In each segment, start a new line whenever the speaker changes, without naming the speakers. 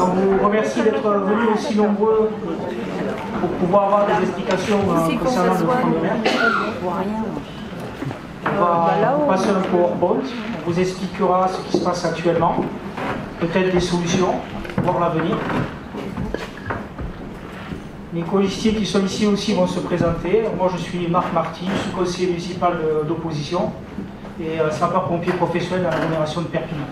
On vous remercie d'être venus aussi nombreux pour pouvoir avoir des explications concernant le front de mer. On va passer un PowerPoint, on vous expliquera ce qui se passe actuellement, peut-être des solutions, voir l'avenir. Les colistiers qui sont ici aussi vont se présenter. Moi je suis Marc Marty, je suis conseiller municipal d'opposition et sapeur-pompier professionnel à l'agglomération de Perpignan.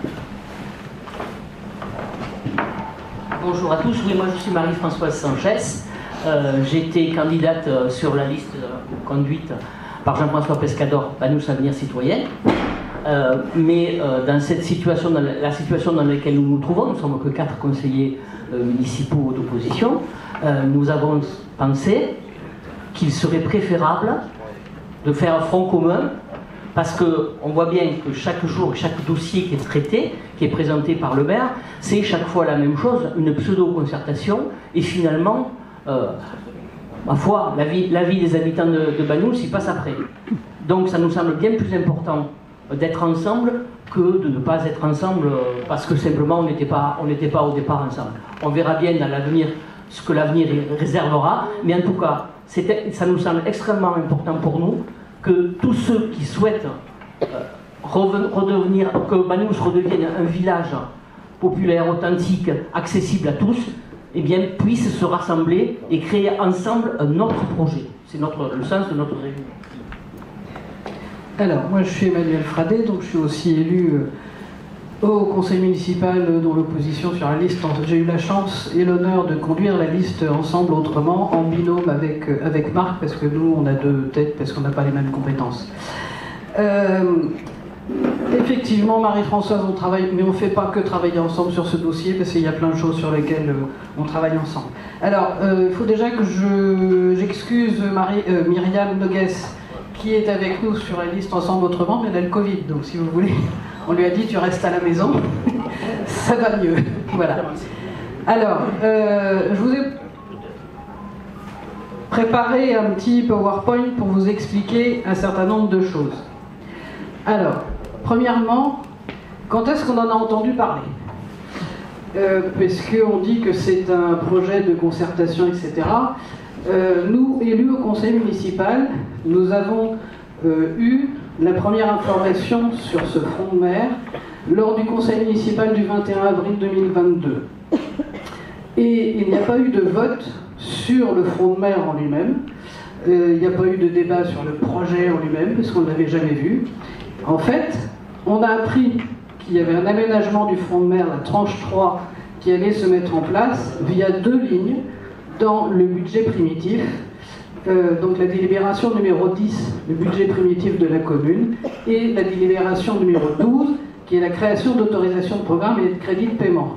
Bonjour à tous, oui, moi je suis Marie-Françoise Sanchez. J'ai été candidate sur la liste conduite par Jean-François Pescador, Banous Avenir Citoyenne. Mais dans cette situation, la situation dans laquelle nous nous trouvons, nous ne sommes que 4 conseillers municipaux d'opposition, nous avons pensé qu'il serait préférable de faire un front commun, parce qu'on voit bien que chaque jour, chaque dossier qui est traité, qui est présenté par le maire, c'est chaque fois la même chose, une pseudo-concertation, et finalement, ma foi, la vie des habitants de Banous, il passe après. Donc ça nous semble bien plus important d'être ensemble que de ne pas être ensemble parce que simplement on n'était pas au départ ensemble. On verra bien dans l'avenir ce que l'avenir réservera, mais en tout cas, ça nous semble extrêmement important pour nous que tous ceux qui souhaitent que Banous redevienne un village populaire, authentique, accessible à tous, eh bien, puissent se rassembler et créer ensemble un autre projet. C'est le sens de notre réunion.
Alors, moi je suis Emmanuel Fradet, donc je suis aussi élu au conseil municipal dans l'opposition sur la liste. J'ai eu la chance et l'honneur de conduire la liste Ensemble Autrement en binôme avec Marc, parce que nous on a 2 têtes, parce qu'on n'a pas les mêmes compétences. Effectivement, Marie-Françoise, on travaille, mais on ne fait pas que travailler ensemble sur ce dossier, parce qu'il y a plein de choses sur lesquelles on travaille ensemble. Alors, il faut déjà que j'excuse Myriam Nogues, qui est avec nous sur la liste Ensemble Autrement, mais elle a le Covid, donc si vous voulez, on lui a dit tu restes à la maison, ça va mieux. Voilà. Alors, je vous ai préparé un petit PowerPoint pour vous expliquer un certain nombre de choses. Alors, premièrement, quand est-ce qu'on en a entendu parler ? Parce qu'on dit que c'est un projet de concertation, etc. Nous, élus au conseil municipal, nous avons eu la première information sur ce front de mer lors du conseil municipal du 21 avril 2022. Et il n'y a pas eu de vote sur le front de mer en lui-même. Il n'y a pas eu de débat sur le projet en lui-même, parce qu'on ne l'avait jamais vu. En fait, on a appris qu'il y avait un aménagement du front de mer, la tranche 3, qui allait se mettre en place via 2 lignes dans le budget primitif. Donc la délibération numéro 10, le budget primitif de la commune, et la délibération numéro 12, qui est la création d'autorisation de programme et de crédit de paiement.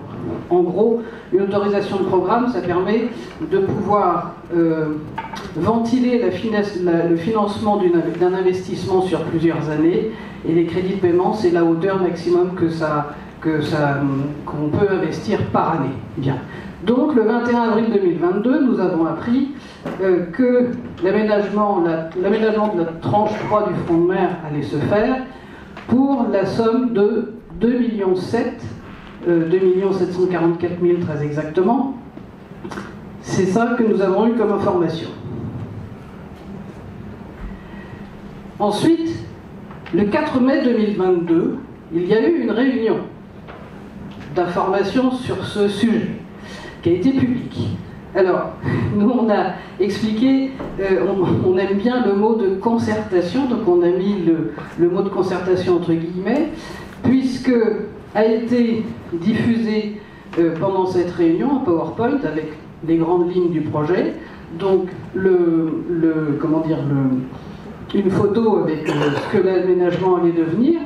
En gros, une autorisation de programme, ça permet de pouvoir ventiler le financement d'un investissement sur plusieurs années, et les crédits de paiement, c'est la hauteur maximum qu'on peut investir par année. Bien. Donc le 21 avril 2022, nous avons appris que l'aménagement de la tranche 3 du front de mer allait se faire pour la somme de 2,7 millions, 2 744 000 très exactement. C'est ça que nous avons eu comme information. Ensuite, le 4 mai 2022, il y a eu une réunion d'information sur ce sujet, qui a été publique. Alors, nous on a expliqué, on aime bien le mot de concertation, donc on a mis le mot de concertation entre guillemets, puisque a été diffusé pendant cette réunion un PowerPoint avec les grandes lignes du projet, donc une photo avec ce que l'aménagement allait devenir.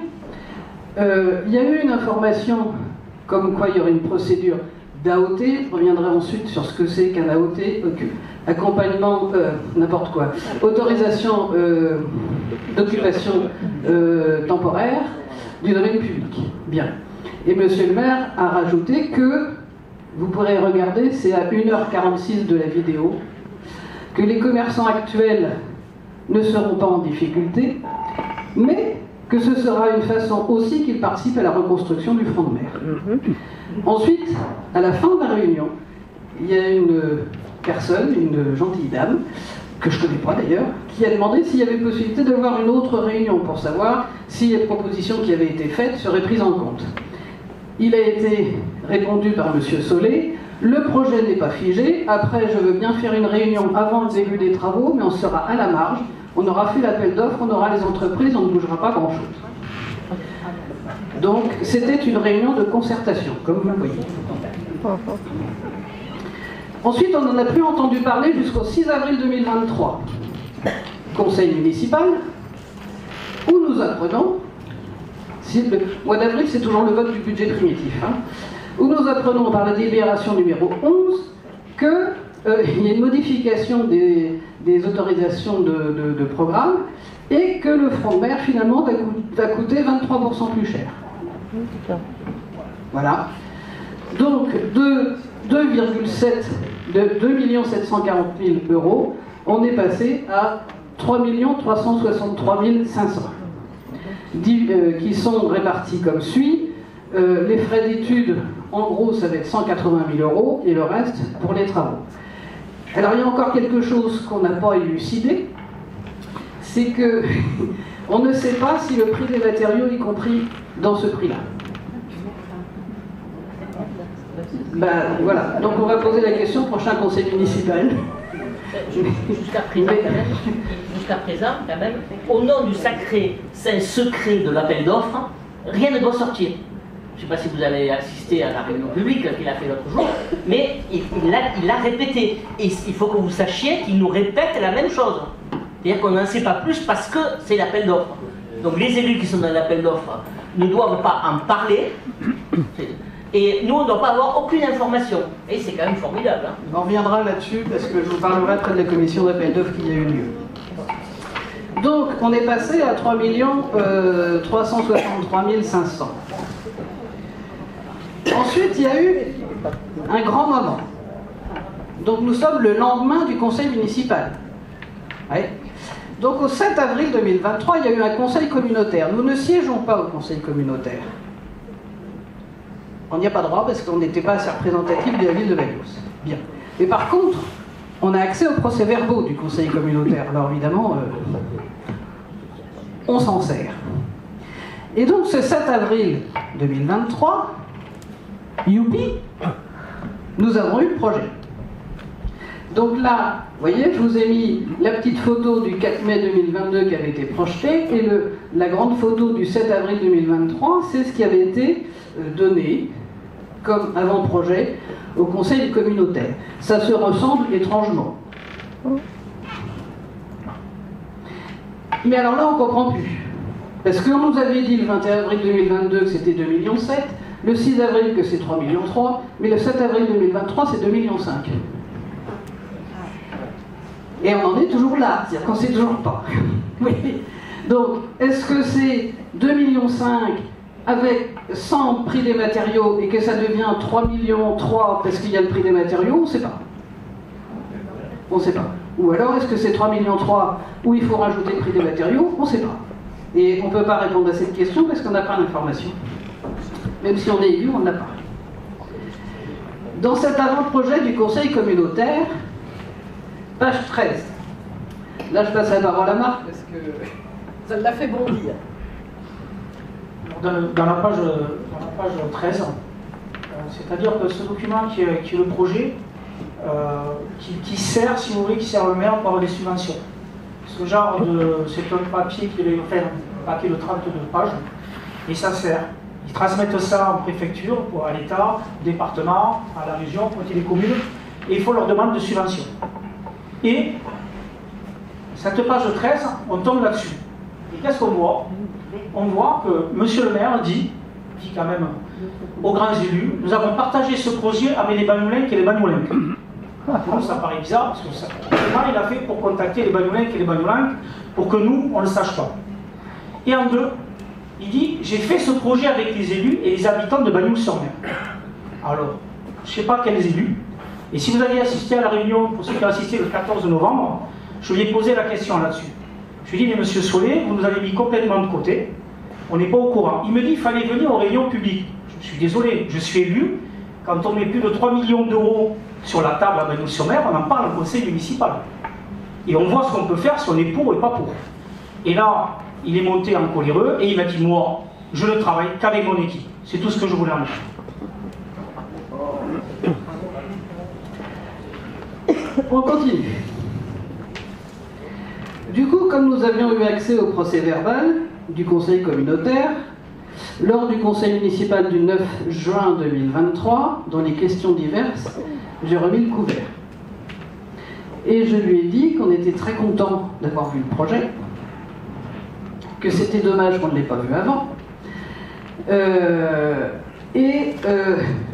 Il y a eu une information comme quoi il y aurait une procédure d'AOT, je reviendrai ensuite sur ce que c'est qu'un AOT, accompagnement, n'importe quoi, autorisation d'occupation temporaire du domaine public. Bien. Et monsieur le maire a rajouté que, vous pourrez regarder, c'est à 1h46 de la vidéo, que les commerçants actuels ne seront pas en difficulté, mais que ce sera une façon aussi qu'ils participent à la reconstruction du front de mer. Ensuite, à la fin de la réunion, il y a une personne, une gentille dame, que je ne connais pas d'ailleurs, qui a demandé s'il y avait possibilité d'avoir une autre réunion pour savoir si les propositions qui avaient été faites seraient prises en compte. Il a été répondu par M. Solé, le projet n'est pas figé, après je veux bien faire une réunion avant le début des travaux, mais on sera à la marge, on aura fait l'appel d'offres, on aura les entreprises, on ne bougera pas grand-chose. Donc c'était une réunion de concertation, comme vous le voyez. Ensuite, on n'en a plus entendu parler jusqu'au 6 avril 2023. Conseil municipal, où nous apprenons, le mois d'avril c'est toujours le vote du budget primitif, où nous apprenons par la délibération numéro 11 qu'il y a une modification des autorisations de programme et que le front de mer finalement va coûter 23% plus cher. Voilà. Donc de 2 740 000 €, on est passé à 3 363 500, qui sont répartis comme suit. Les frais d'études, en gros, ça va être 180 000 € et le reste pour les travaux. Alors il y a encore quelque chose qu'on n'a pas élucidé, c'est que on ne sait pas si le prix des matériaux est compris dans ce prix-là. Ben voilà, donc on va poser la question au prochain conseil municipal.
Jusqu'à présent, quand même, au nom du sacré saint secret de l'appel d'offres, rien ne doit sortir. Je ne sais pas si vous avez assisté à la réunion publique qu'il a fait l'autre jour, mais il l'a répété. Et il faut que vous sachiez qu'il nous répète la même chose. C'est-à-dire qu'on n'en sait pas plus parce que c'est l'appel d'offres. Donc les élus qui sont dans l'appel d'offres ne doivent pas en parler. Et nous, on ne doit pas avoir aucune information. Et c'est quand même formidable.
On reviendra là-dessus parce que je vous parlerai après de la commission d'appel d'offres qui a eu lieu. Donc, on est passé à 3 363 500. Ensuite, il y a eu un grand moment. Donc, nous sommes le lendemain du conseil municipal. Ouais. Donc, au 7 avril 2023, il y a eu un conseil communautaire. Nous ne siégeons pas au conseil communautaire. On n'y a pas droit parce qu'on n'était pas assez représentatif de la ville de Bagnols. Bien. Mais par contre, on a accès aux procès-verbaux du conseil communautaire. Alors évidemment, on s'en sert. Et donc ce 7 avril 2023, youpi, nous avons eu le projet. Donc là, vous voyez, je vous ai mis la petite photo du 4 mai 2022 qui avait été projetée et la grande photo du 7 avril 2023, c'est ce qui avait été donné comme avant-projet au conseil communautaire. Ça se ressemble étrangement. Mais alors là, on ne comprend plus. Parce qu'on nous avait dit le 21 avril 2022 que c'était 2,7 millions, le 6 avril que c'est 3,3 millions, mais le 7 avril 2023 c'est 2,5 millions. Et on en est toujours là, c'est-à-dire qu'on ne sait toujours pas. Oui. Donc, est-ce que c'est 2,5 millions avec 100 prix des matériaux et que ça devient 3,3 millions parce qu'il y a le prix des matériaux? On ne sait pas. On ne sait pas. Ou alors, est-ce que c'est 3,3 millions où il faut rajouter le prix des matériaux? On ne sait pas. Et on ne peut pas répondre à cette question parce qu'on n'a pas l'information. Même si on est élu, on ne l'a pas. Dans cet avant-projet du conseil communautaire, page 13. Là, je passe la parole à Marc parce que ça l'a fait bondir.
Dans la page 13, c'est-à-dire que ce document qui est le projet, qui sert, si vous voulez, qui sert le maire pour avoir des subventions. Ce genre c'est un papier qui est un papier de 32 pages, et ça sert. Ils transmettent ça en préfecture, à l'État, au département, à la région, au côté des communes, et il faut leur demander de subventions. Et cette page 13, on tombe là-dessus. Et qu'est-ce qu'on voit? On voit que monsieur le maire dit quand même aux grands élus, nous avons partagé ce projet avec les Bagnolenques et les Bagnolenques. Pour nous, ça paraît bizarre, parce que comment il a fait pour contacter les Bagnolenques et les Bagnolenques pour que nous, on ne le sache pas. Et en deux, il dit, j'ai fait ce projet avec les élus et les habitants de Bagnols-sur-Mer. Alors, je ne sais pas quels élus, et si vous aviez assisté à la réunion, pour ceux qui ont assisté le 14 novembre, je lui ai posé la question là-dessus. Je lui ai dit, mais monsieur Solé, vous nous avez mis complètement de côté, on n'est pas au courant. Il me dit, il fallait venir aux réunions publiques. Je suis désolé, je suis élu, quand on met plus de 3 millions d'euros sur la table à Bagnols-sur-Mer, on en parle au conseil municipal. Et on voit ce qu'on peut faire si on est pour et pas pour. Et là, il est monté en coléreux et il m'a dit, moi, je ne travaille qu'avec mon équipe. C'est tout ce que je voulais en dire.
On continue. Du coup, comme nous avions eu accès au procès verbal du conseil communautaire, lors du conseil municipal du 9 juin 2023, dans les questions diverses, j'ai remis le couvert. Et je lui ai dit qu'on était très content d'avoir vu le projet, que c'était dommage qu'on ne l'ait pas vu avant.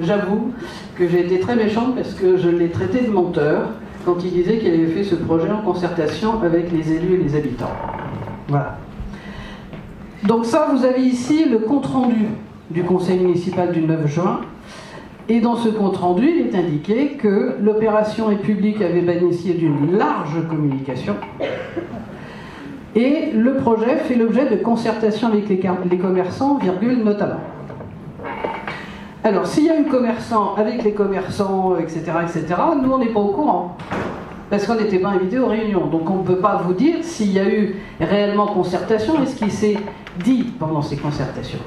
J'avoue que j'ai été très méchante parce que je l'ai traité de menteur quand il disait qu'il avait fait ce projet en concertation avec les élus et les habitants. Voilà. Donc ça, vous avez ici le compte-rendu du conseil municipal du 9 juin. Et dans ce compte-rendu, il est indiqué que l'opération est publique, avait bénéficié d'une large communication. Et le projet fait l'objet de concertation avec les commerçants, virgule, notamment. Alors, s'il y a eu commerçants avec les commerçants, etc., nous, on n'est pas au courant. Parce qu'on n'était pas invités aux réunions. Donc, on ne peut pas vous dire s'il y a eu réellement concertation et ce qui s'est dit pendant ces concertations.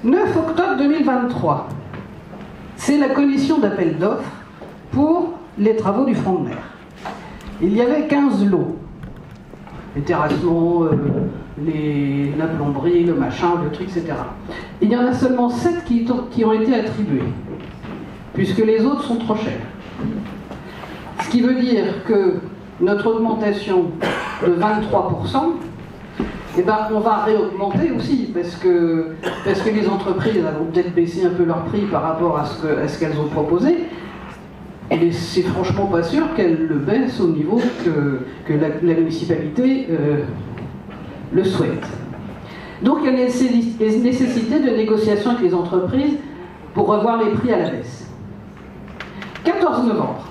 9 octobre 2023, c'est la commission d'appel d'offres pour les travaux du front de mer. Il y avait 15 lots. Les terrassements, la plomberie, le machin, le truc, etc. Il y en a seulement 7 qui ont été attribués, puisque les autres sont trop chers. Ce qui veut dire que notre augmentation de 23%, eh ben, on va réaugmenter aussi, parce que les entreprises vont peut-être baisser un peu leur prix par rapport à ce qu'elles ont proposé. Et c'est franchement pas sûr qu'elles le baissent au niveau que la municipalité le souhaite. Donc il y a une nécessité de négociation avec les entreprises pour revoir les prix à la baisse. 14 novembre.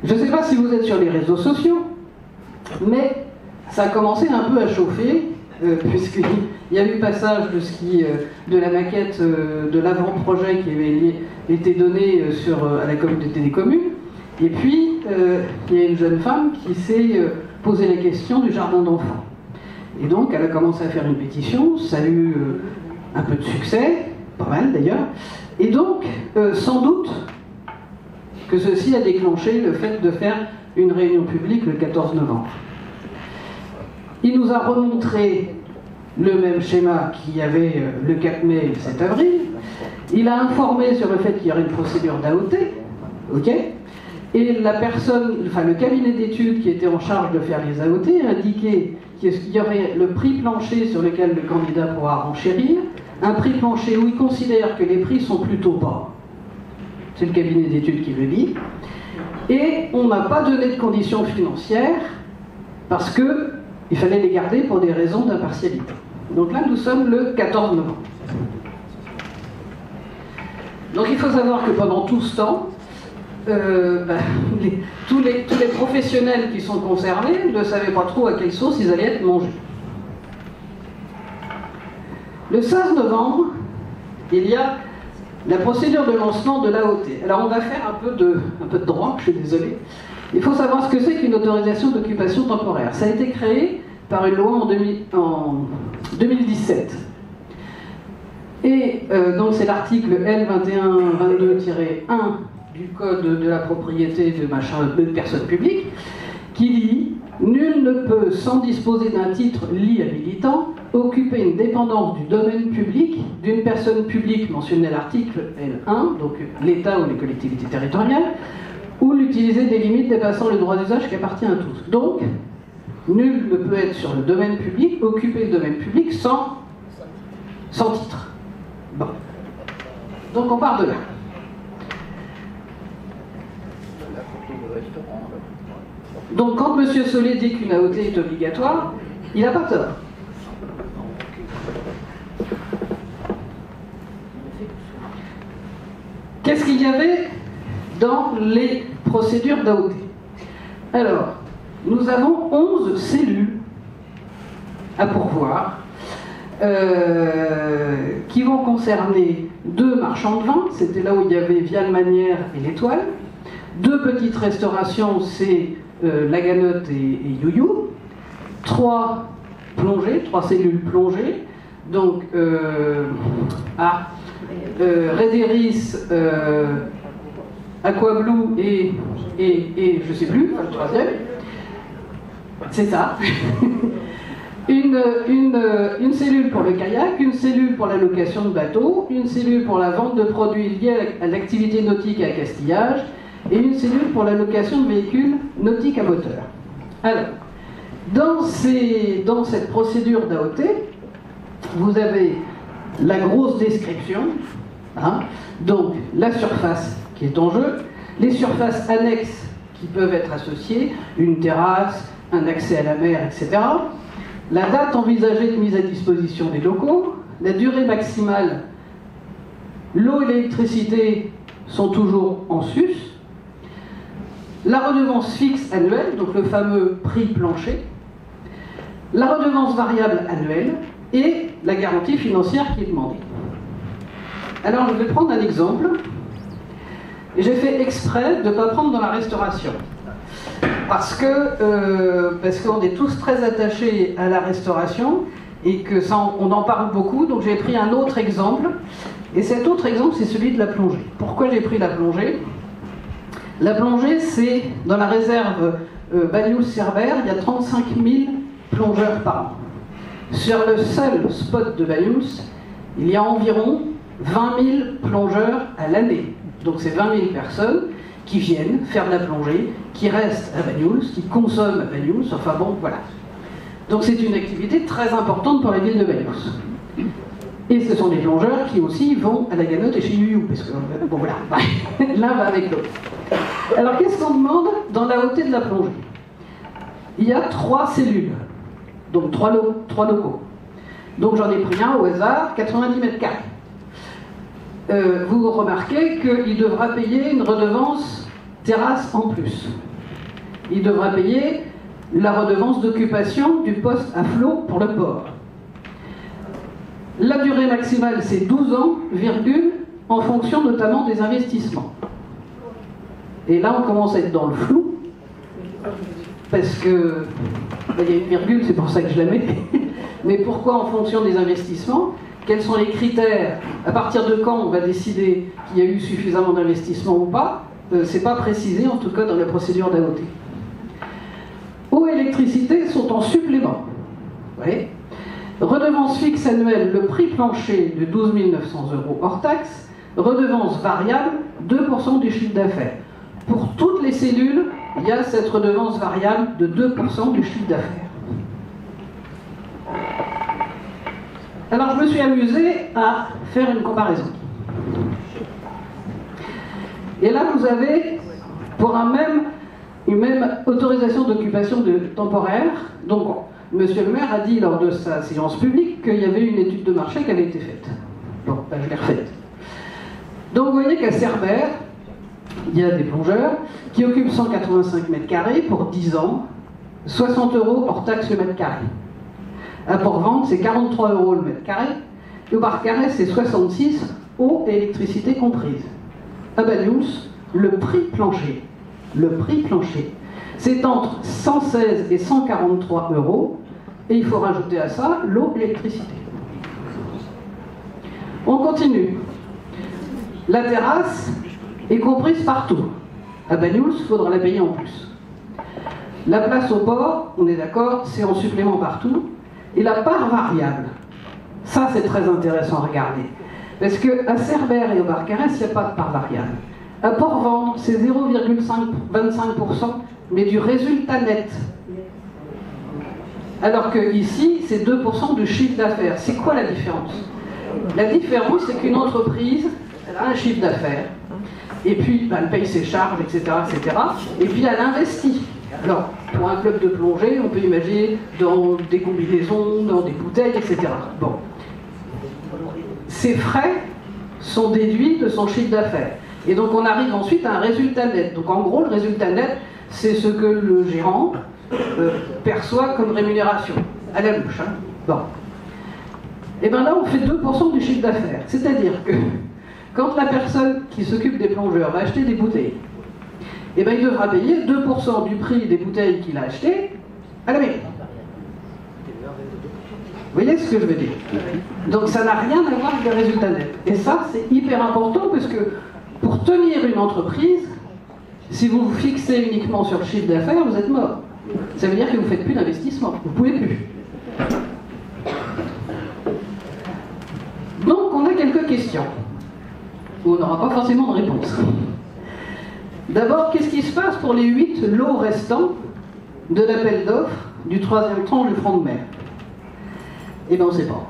Je ne sais pas si vous êtes sur les réseaux sociaux, mais ça a commencé un peu à chauffer, puisqu'il y a eu passage de la maquette de l'avant-projet qui avait été donné à la communauté des communes. Et puis, il y a une jeune femme qui s'est posé la question du jardin d'enfants. Et donc, elle a commencé à faire une pétition, ça a eu un peu de succès, pas mal d'ailleurs. Et donc, sans doute que ceci a déclenché le fait de faire une réunion publique le 14 novembre. Il nous a remontré le même schéma qu'il y avait le 4 mai et le 7 avril. Il a informé sur le fait qu'il y aurait une procédure d'AOT, ok ? Et le cabinet d'études qui était en charge de faire les AOT a indiqué qu'il y aurait le prix plancher sur lequel le candidat pourra renchérir, un prix plancher où il considère que les prix sont plutôt bas. C'est le cabinet d'études qui le dit. Et on n'a pas donné de conditions financières parce qu'il fallait les garder pour des raisons d'impartialité. Donc là, nous sommes le 14 novembre. Donc il faut savoir que pendant tout ce temps, tous les professionnels qui sont concernés ne savaient pas trop à quelle sauce ils allaient être mangés. Le 16 novembre, il y a la procédure de lancement de l'AOT. Alors on va faire un peu de droit, je suis désolé. Il faut savoir ce que c'est qu'une autorisation d'occupation temporaire. Ça a été créé par une loi en 2017. Et donc c'est l'article L2122-1 du Code de la propriété de personnes publiques qui dit « Nul ne peut, sans disposer d'un titre lit habilitant, occuper une dépendance du domaine public d'une personne publique mentionnée à l'article L1, donc l'État ou les collectivités territoriales, ou l'utiliser des limites dépassant le droit d'usage qui appartient à tous. » Donc, nul ne peut être sur le domaine public, occuper le domaine public sans titre. Bon. Donc on part de là. Donc quand M. Solé dit qu'une AOT est obligatoire, il n'a pas tort. Qu'est-ce qu'il y avait dans les procédures d'AOT? Alors, nous avons 11 cellules à pourvoir qui vont concerner 2 marchands de vin, c'était là où il y avait Vialmanière et l'Étoile. 2 petites restaurations, c'est La Ganotte et You-You. 3 plongées, 3 cellules plongées. Donc, Rederis, Aquablue et je sais plus, le troisième. C'est ça. Une cellule pour le kayak, une cellule pour la location de bateaux, une cellule pour la vente de produits liés à l'activité nautique et à castillage, et une cellule pour la location de véhicules nautiques à moteur. Alors, dans cette procédure d'AOT, vous avez la grosse description, hein, donc la surface qui est en jeu, les surfaces annexes qui peuvent être associées, une terrasse, un accès à la mer, etc. La date envisagée de mise à disposition des locaux, la durée maximale, l'eau et l'électricité sont toujours en sus, la redevance fixe annuelle, donc le fameux prix plancher, la redevance variable annuelle et la garantie financière qui est demandée. Alors je vais prendre un exemple. J'ai fait exprès de ne pas prendre dans la restauration. Parce qu'on est tous très attachés à la restauration et que ça, on en parle beaucoup, donc j'ai pris un autre exemple. Et cet autre exemple, c'est celui de la plongée. Pourquoi j'ai pris la plongée? La plongée, c'est dans la réserve Banyuls-Cerbère, il y a 35 000 plongeurs par an. Sur le seul spot de Banyuls, il y a environ 20 000 plongeurs à l'année. Donc c'est 20 000 personnes qui viennent faire de la plongée, qui restent à Banyuls, qui consomment à Banyuls, enfin bon, voilà. Donc c'est une activité très importante pour la ville de Banyuls. Et ce sont des plongeurs qui aussi vont à la Ganotte et chez You-You, parce que, bon voilà, l'un va avec l'autre. Alors qu'est-ce qu'on demande dans la l'AOT de la plongée? Il y a 3 cellules, donc 3 locaux. Donc j'en ai pris un au hasard, 90 mètres carrés. Vous remarquez qu'il devra payer une redevance terrasse en plus. Il devra payer la redevance d'occupation du poste à flot pour le port. La durée maximale, c'est 12 ans, virgule, en fonction notamment des investissements. Et là, on commence à être dans le flou, parce que il y a une virgule, c'est pour ça que je la mets. Mais pourquoi en fonction des investissements? Quels sont les critères? À partir de quand on va décider qu'il y a eu suffisamment d'investissement ou pas? C'est pas précisé, en tout cas dans la procédure d'AOT. Eau et électricité sont en supplément. Vous voyez? Redevance fixe annuelle, le prix plancher de 12 900 € hors taxe. Redevance variable, 2% du chiffre d'affaires. Pour toutes les cellules, il y a cette redevance variable de 2% du chiffre d'affaires. Alors je me suis amusé à faire une comparaison. Et là vous avez, pour une même autorisation d'occupation temporaire, donc monsieur le maire a dit lors de sa séance publique qu'il y avait une étude de marché qui avait été faite. Bon, ben, je l'ai refaite. Donc vous voyez qu'à Cerbère, il y a des plongeurs qui occupent 185 mètres carrés pour 10 ans, 60 € hors taxe le mètre carré. À Port-Vente, c'est 43 € le mètre carré. Et au Bar-Carré, c'est 66, eau et électricité comprises. À Banyuls, le prix plancher, c'est entre 116 et 143 €. Et il faut rajouter à ça l'eau et l'électricité. On continue. La terrasse est comprise partout. À Banyuls, il faudra la payer en plus. La place au port, on est d'accord, c'est en supplément partout. Et la part variable, ça c'est très intéressant à regarder. Parce qu'à Cerbère et au Bar-Carré, il n'y a pas de part variable. À Port-Vente, c'est 0,25%, mais du résultat net. Alors qu'ici, c'est 2% du chiffre d'affaires. C'est quoi la différence? La différence, c'est qu'une entreprise, elle a un chiffre d'affaires, et puis elle paye ses charges, etc., etc., et puis elle investit. Alors, pour un club de plongée, on peut imaginer dans des combinaisons, dans des bouteilles, etc. Bon. Ces frais sont déduits de son chiffre d'affaires. Et donc on arrive ensuite à un résultat net. Donc en gros, le résultat net, c'est ce que le gérant perçoit comme rémunération, à la louche. Hein. Bon. Et bien là, on fait 2% du chiffre d'affaires. C'est-à-dire que quand la personne qui s'occupe des plongeurs va acheter des bouteilles, eh ben, il devra payer 2% du prix des bouteilles qu'il a achetées à la mairie. Vous voyez ce que je veux dire? Donc ça n'a rien à voir avec le résultat net. Et ça, c'est hyper important parce que pour tenir une entreprise, si vous vous fixez uniquement sur le chiffre d'affaires, vous êtes mort. Ça veut dire que vous ne faites plus d'investissement. Vous ne pouvez plus. Donc on a quelques questions où on n'aura pas forcément de réponse. D'abord, qu'est-ce qui se passe pour les 8 lots restants de l'appel d'offres du 3e tranche du front de mer? Eh bien, on ne sait pas.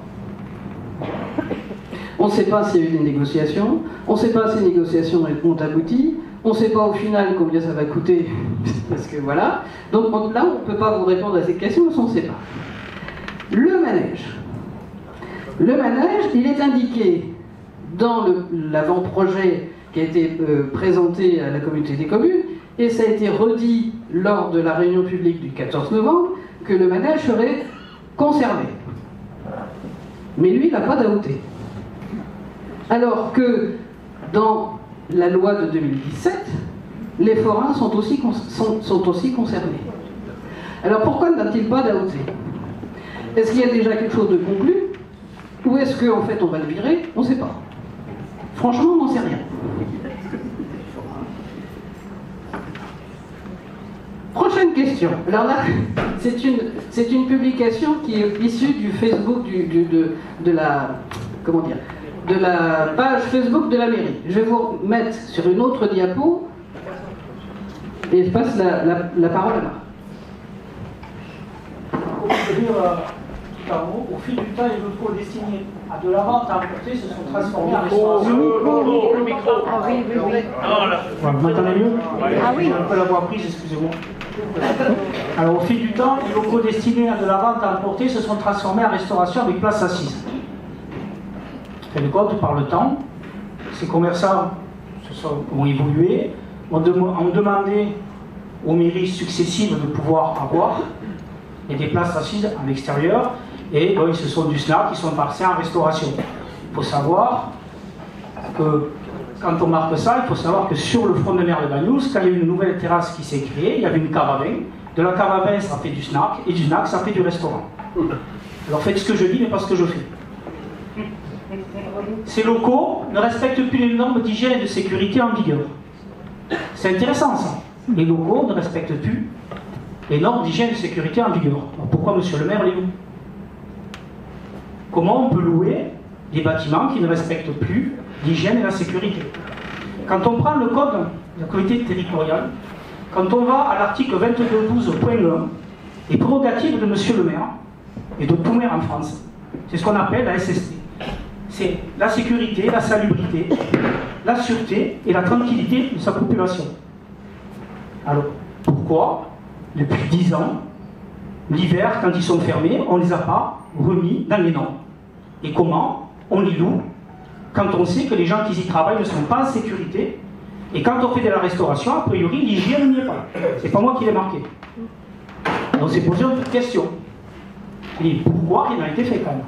On ne sait pas s'il y a eu des négociations, on ne sait pas si les négociations ont abouti, on ne sait pas au final combien ça va coûter, parce que voilà. Donc là, on ne peut pas vous répondre à cette question, parce qu'on ne sait pas. Le manège. Le manège, il est indiqué dans l'avant-projet qui a été présenté à la communauté des communes, et ça a été redit lors de la réunion publique du 14 novembre, que le manège serait conservé. Mais lui, il n'a pas d'AOT. Alors que dans la loi de 2017, les forains sont aussi concernés. Alors pourquoi n'a-t-il pas d'AOT? Est-ce qu'il y a déjà quelque chose de conclu? Ou est-ce qu'en fait on va le virer? On ne sait pas. Franchement, on n'en sait rien. Prochaine question. Alors là, c'est une publication qui est issue du Facebook de la page Facebook de la mairie. Je vais vous mettre sur une autre diapo et je passe la parole à Marc.
Pour vous dire tout un mot, au fil du temps, les locaux destinés à de la vente à emporter se sont transformés en restauration.
Le micro.
Ah oui, oui, oui.
Non, là.
Vous m'entendez mieux?
Ah oui.
J'ai un peu la voix prise, excusez-moi. Alors au fil du temps, les locaux destinés à de la vente à emporter se sont transformés en restauration avec place assise. Fait de compte, par le temps, ces commerçants ont évolué, ont demandé aux mairies successives de pouvoir avoir des places assises en extérieur, et bon, ils se sont du snack, ils sont passés en restauration. Il faut savoir que quand on marque ça, il faut savoir que sur le front de mer de Banyuls, quand il y a eu une nouvelle terrasse qui s'est créée, il y avait une cave à vin. De la cave à vin, ça fait du snack, et du snack, ça fait du restaurant. Alors faites ce que je dis, mais pas ce que je fais. Ces locaux ne respectent plus les normes d'hygiène et de sécurité en vigueur. C'est intéressant ça. Les locaux ne respectent plus les normes d'hygiène et de sécurité en vigueur. Alors, pourquoi monsieur le maire les loue? Comment on peut louer des bâtiments qui ne respectent plus l'hygiène et la sécurité? Quand on prend le code de la collectivité territoriale, quand on va à l'article 22.12.1, les prérogatives de monsieur le maire et de tout maire en France, c'est ce qu'on appelle la SST. C'est la sécurité, la salubrité, la sûreté et la tranquillité de sa population. Alors, pourquoi, depuis 10 ans, l'hiver, quand ils sont fermés, on ne les a pas remis dans les normes? Et comment on les loue quand on sait que les gens qui y travaillent ne sont pas en sécurité? Et quand on fait de la restauration, a priori, l'hygiène n'y est pas. C'est pas moi qui l'ai marqué. On s'est posé une question. Et pourquoi il a été fait quand même?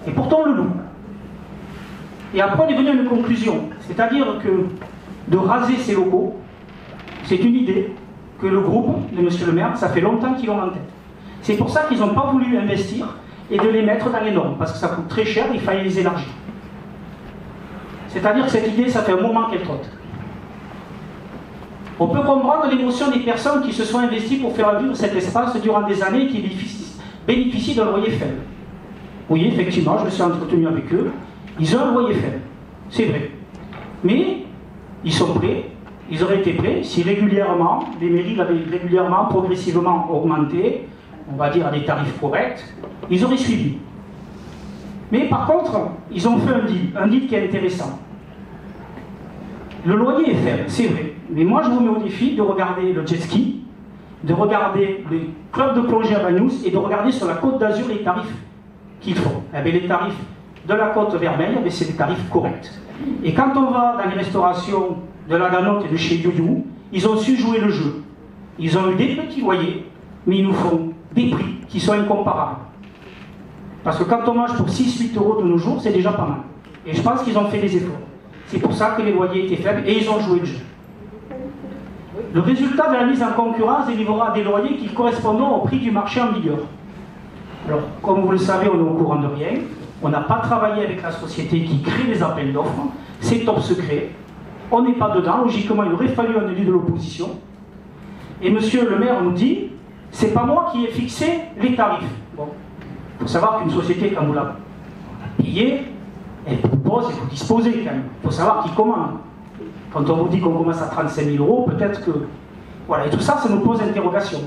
Et pourtant on le loue. Et après on est venu à une conclusion. C'est-à-dire que de raser ces locaux, c'est une idée que le groupe de monsieur le maire, ça fait longtemps qu'ils l'ont en tête. C'est pour ça qu'ils n'ont pas voulu investir et de les mettre dans les normes, parce que ça coûte très cher, il fallait les élargir. C'est-à-dire que cette idée, ça fait un moment qu'elle trotte. On peut comprendre l'émotion des personnes qui se sont investies pour faire vivre cet espace durant des années et qui bénéficient d'un loyer faible. Oui, effectivement, je me suis entretenu avec eux. Ils ont un loyer faible, c'est vrai. Mais ils sont prêts, ils auraient été prêts si régulièrement, les mairies l'avaient régulièrement, progressivement augmenté, on va dire à des tarifs corrects, ils auraient suivi. Mais par contre, ils ont fait un deal qui est intéressant. Le loyer est faible, c'est vrai. Mais moi, je vous mets au défi de regarder le jet ski, de regarder les clubs de plongée à Banyuls et de regarder sur la Côte d'Azur les tarifs qu'ils font. Eh bien, les tarifs de la Côte Vermeille, c'est des tarifs corrects. Et quand on va dans les restaurations de la Ganotte et de chez You, ils ont su jouer le jeu. Ils ont eu des petits loyers, mais ils nous font des prix qui sont incomparables. Parce que quand on mange pour 6-8 euros de nos jours, c'est déjà pas mal. Et je pense qu'ils ont fait des efforts. C'est pour ça que les loyers étaient faibles et ils ont joué le jeu. Le résultat de la mise en concurrence délivrera des loyers qui correspondront au prix du marché en vigueur. Alors, comme vous le savez, on est au courant de rien. On n'a pas travaillé avec la société qui crée les appels d'offres. C'est top secret. On n'est pas dedans. Logiquement, il aurait fallu un élu de l'opposition. Et monsieur le maire nous dit, c'est pas moi qui ai fixé les tarifs. Bon, il faut savoir qu'une société, quand vous la payez, elle propose et vous disposez quand même. Il faut savoir qui commande. Quand on vous dit qu'on commence à 35 000 euros, peut-être que... Voilà, et tout ça, ça nous pose interrogation.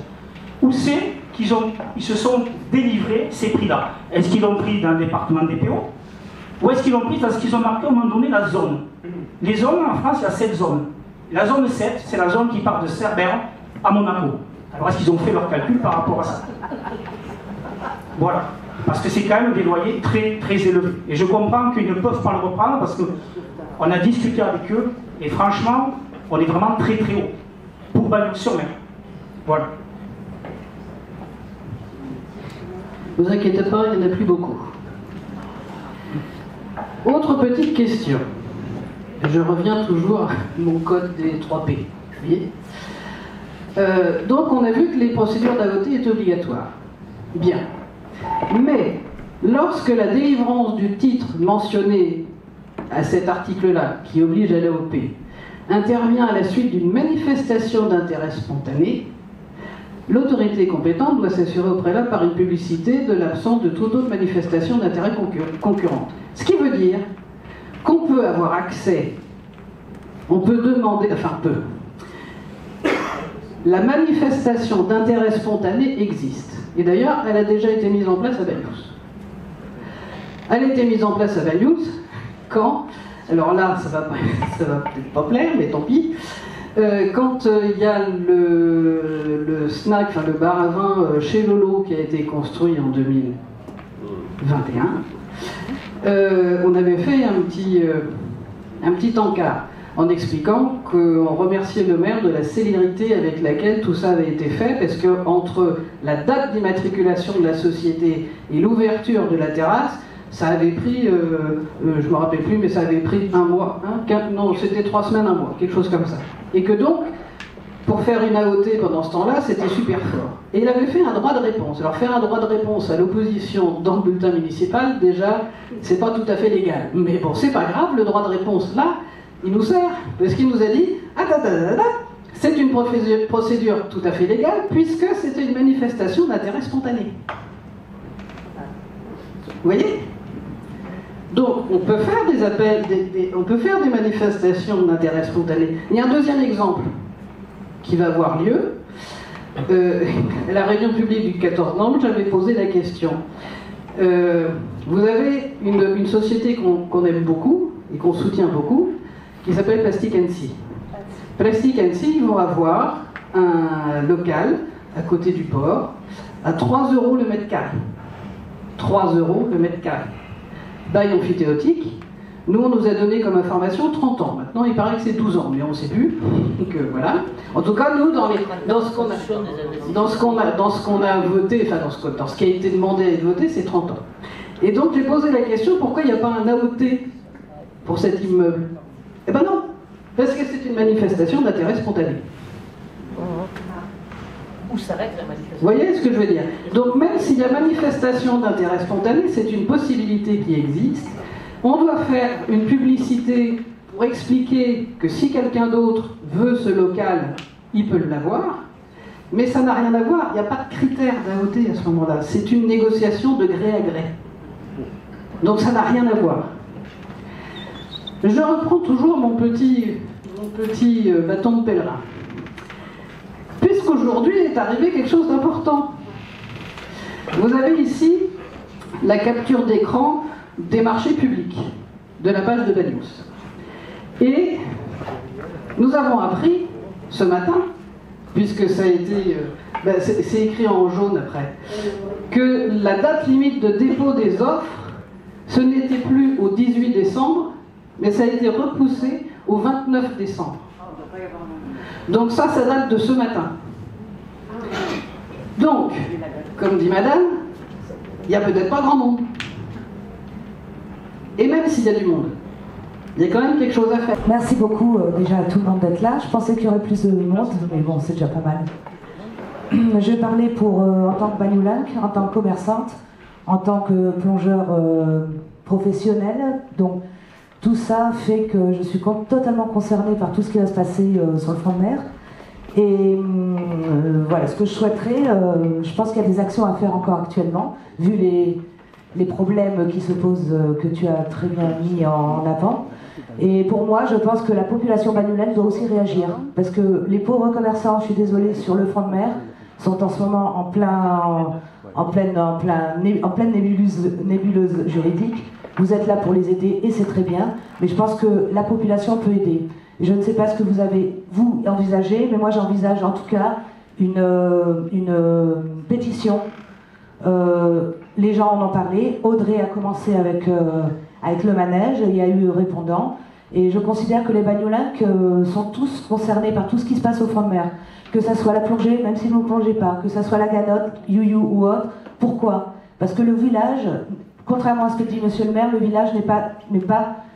Où c'est qu'ils se sont délivrés ces prix-là? Est-ce qu'ils l'ont pris dans le département des PO? Ou est-ce qu'ils l'ont pris parce qu'ils ont marqué à un moment donné la zone? Les zones, en France, il y a 7 zones. La zone 7, c'est la zone qui part de Cerbère à Monaco. Alors, est-ce qu'ils ont fait leur calcul par rapport à ça? Voilà. Parce que c'est quand même des loyers très, très élevés. Et je comprends qu'ils ne peuvent pas le reprendre parce qu'on a discuté avec eux et franchement, on est vraiment très, très haut pour Bagnols-sur-Mer. Voilà.
Ne vous inquiétez pas, il n'y en a plus beaucoup. Autre petite question. Je reviens toujours à mon code des 3P. Vous voyez ? Donc on a vu que les procédures d'AOT étaient obligatoires. Bien. Mais lorsque la délivrance du titre mentionné à cet article-là, qui oblige à l'AOP, intervient à la suite d'une manifestation d'intérêt spontané, l'autorité compétente doit s'assurer au préalable par une publicité de l'absence de toute autre manifestation d'intérêt concurrente. Ce qui veut dire qu'on peut avoir accès, on peut demander, enfin la manifestation d'intérêt spontané existe. Et d'ailleurs, elle a déjà été mise en place à Bagnols. Elle a été mise en place à Bagnols quand, alors là, ça va peut-être pas plaire, mais tant pis, quand il y a le snack, enfin le bar à vin chez Lolo qui a été construit en 2021, on avait fait un petit encart en expliquant qu'on remerciait le maire de la célérité avec laquelle tout ça avait été fait, parce que entre la date d'immatriculation de la société et l'ouverture de la terrasse, ça avait pris, je ne me rappelle plus, mais ça avait pris un mois, non, c'était 3 semaines, un mois, quelque chose comme ça. Et que donc, pour faire une AOT pendant ce temps-là, c'était super fort. Et il avait fait un droit de réponse. Alors faire un droit de réponse à l'opposition dans le bulletin municipal, déjà, c'est pas tout à fait légal. Mais bon, c'est pas grave, le droit de réponse, là, il nous sert, parce qu'il nous a dit, c'est une procédure tout à fait légale, puisque c'était une manifestation d'intérêt spontané. Vous voyez ? Donc, on peut faire des appels, on peut faire des manifestations d'intérêt spontané. Il y a un deuxième exemple qui va avoir lieu. À la réunion publique du 14 novembre, j'avais posé la question. Vous avez une société qu'on aime beaucoup et qu'on soutient beaucoup, qui s'appelle Plastic & Plastic & ils vont avoir un local à côté du port à 3 € le mètre carré. 3 € le mètre carré. Bail amphithéotique. Nous, on nous a donné comme information 30 ans. Maintenant, il paraît que c'est 12 ans, mais on ne sait plus. Donc voilà. En tout cas, nous, dans ce qu'on a voté, enfin dans ce qui a été demandé à être voté, c'est 30 ans. Et donc, j'ai posé la question, pourquoi il n'y a pas un AOT pour cet immeuble? Eh ben non, parce que c'est une manifestation d'intérêt spontané.
Où s'arrête la manifestation?
Vous voyez ce que je veux dire? Donc même s'il y a manifestation d'intérêt spontané, c'est une possibilité qui existe. On doit faire une publicité pour expliquer que si quelqu'un d'autre veut ce local, il peut l'avoir. Mais ça n'a rien à voir, il n'y a pas de critère d'AOT à ce moment-là. C'est une négociation de gré à gré. Donc ça n'a rien à voir. Je reprends toujours mon petit bâton de pèlerin. Puisqu'aujourd'hui est arrivé quelque chose d'important. Vous avez ici la capture d'écran des marchés publics de la page de Bagnols. Et nous avons appris ce matin, puisque ça a été, c'est écrit en jaune après, que la date limite de dépôt des offres, ce n'était plus au 18 décembre, mais ça a été repoussé au 29 décembre. Donc ça date de ce matin. Donc, comme dit madame, il n'y a peut-être pas grand monde. Et même s'il y a du monde, Il y a quand même quelque chose à faire.
Merci beaucoup déjà à tout le monde d'être là. Je pensais qu'il y aurait plus de monde, mais bon, c'est déjà pas mal. Je vais parler en tant que Banyulank, en tant que commerçante, en tant que plongeur professionnel. Donc tout ça fait que je suis totalement concernée par tout ce qui va se passer sur le front de mer. Et voilà, ce que je souhaiterais, je pense qu'il y a des actions à faire encore actuellement, vu les problèmes qui se posent, que tu as très bien mis en avant. Et pour moi, je pense que la population banyulank doit aussi réagir, parce que les pauvres commerçants, je suis désolée, sur le front de mer, sont en ce moment en pleine nébuleuse juridique. Vous êtes là pour les aider et c'est très bien, mais je pense que la population peut aider. Je ne sais pas ce que vous avez, vous, envisagé, mais moi j'envisage en tout cas une pétition. Les gens en ont parlé, Audrey a commencé avec le manège, il y a eu répondant, et je considère que les Banyulank sont tous concernés par tout ce qui se passe au fond de mer. Que ça soit la plongée, même si vous ne plongez pas, que ça soit la ganotte, you ou autre. Pourquoi? Parce que le village, contrairement à ce que dit monsieur le maire, le village n'est pas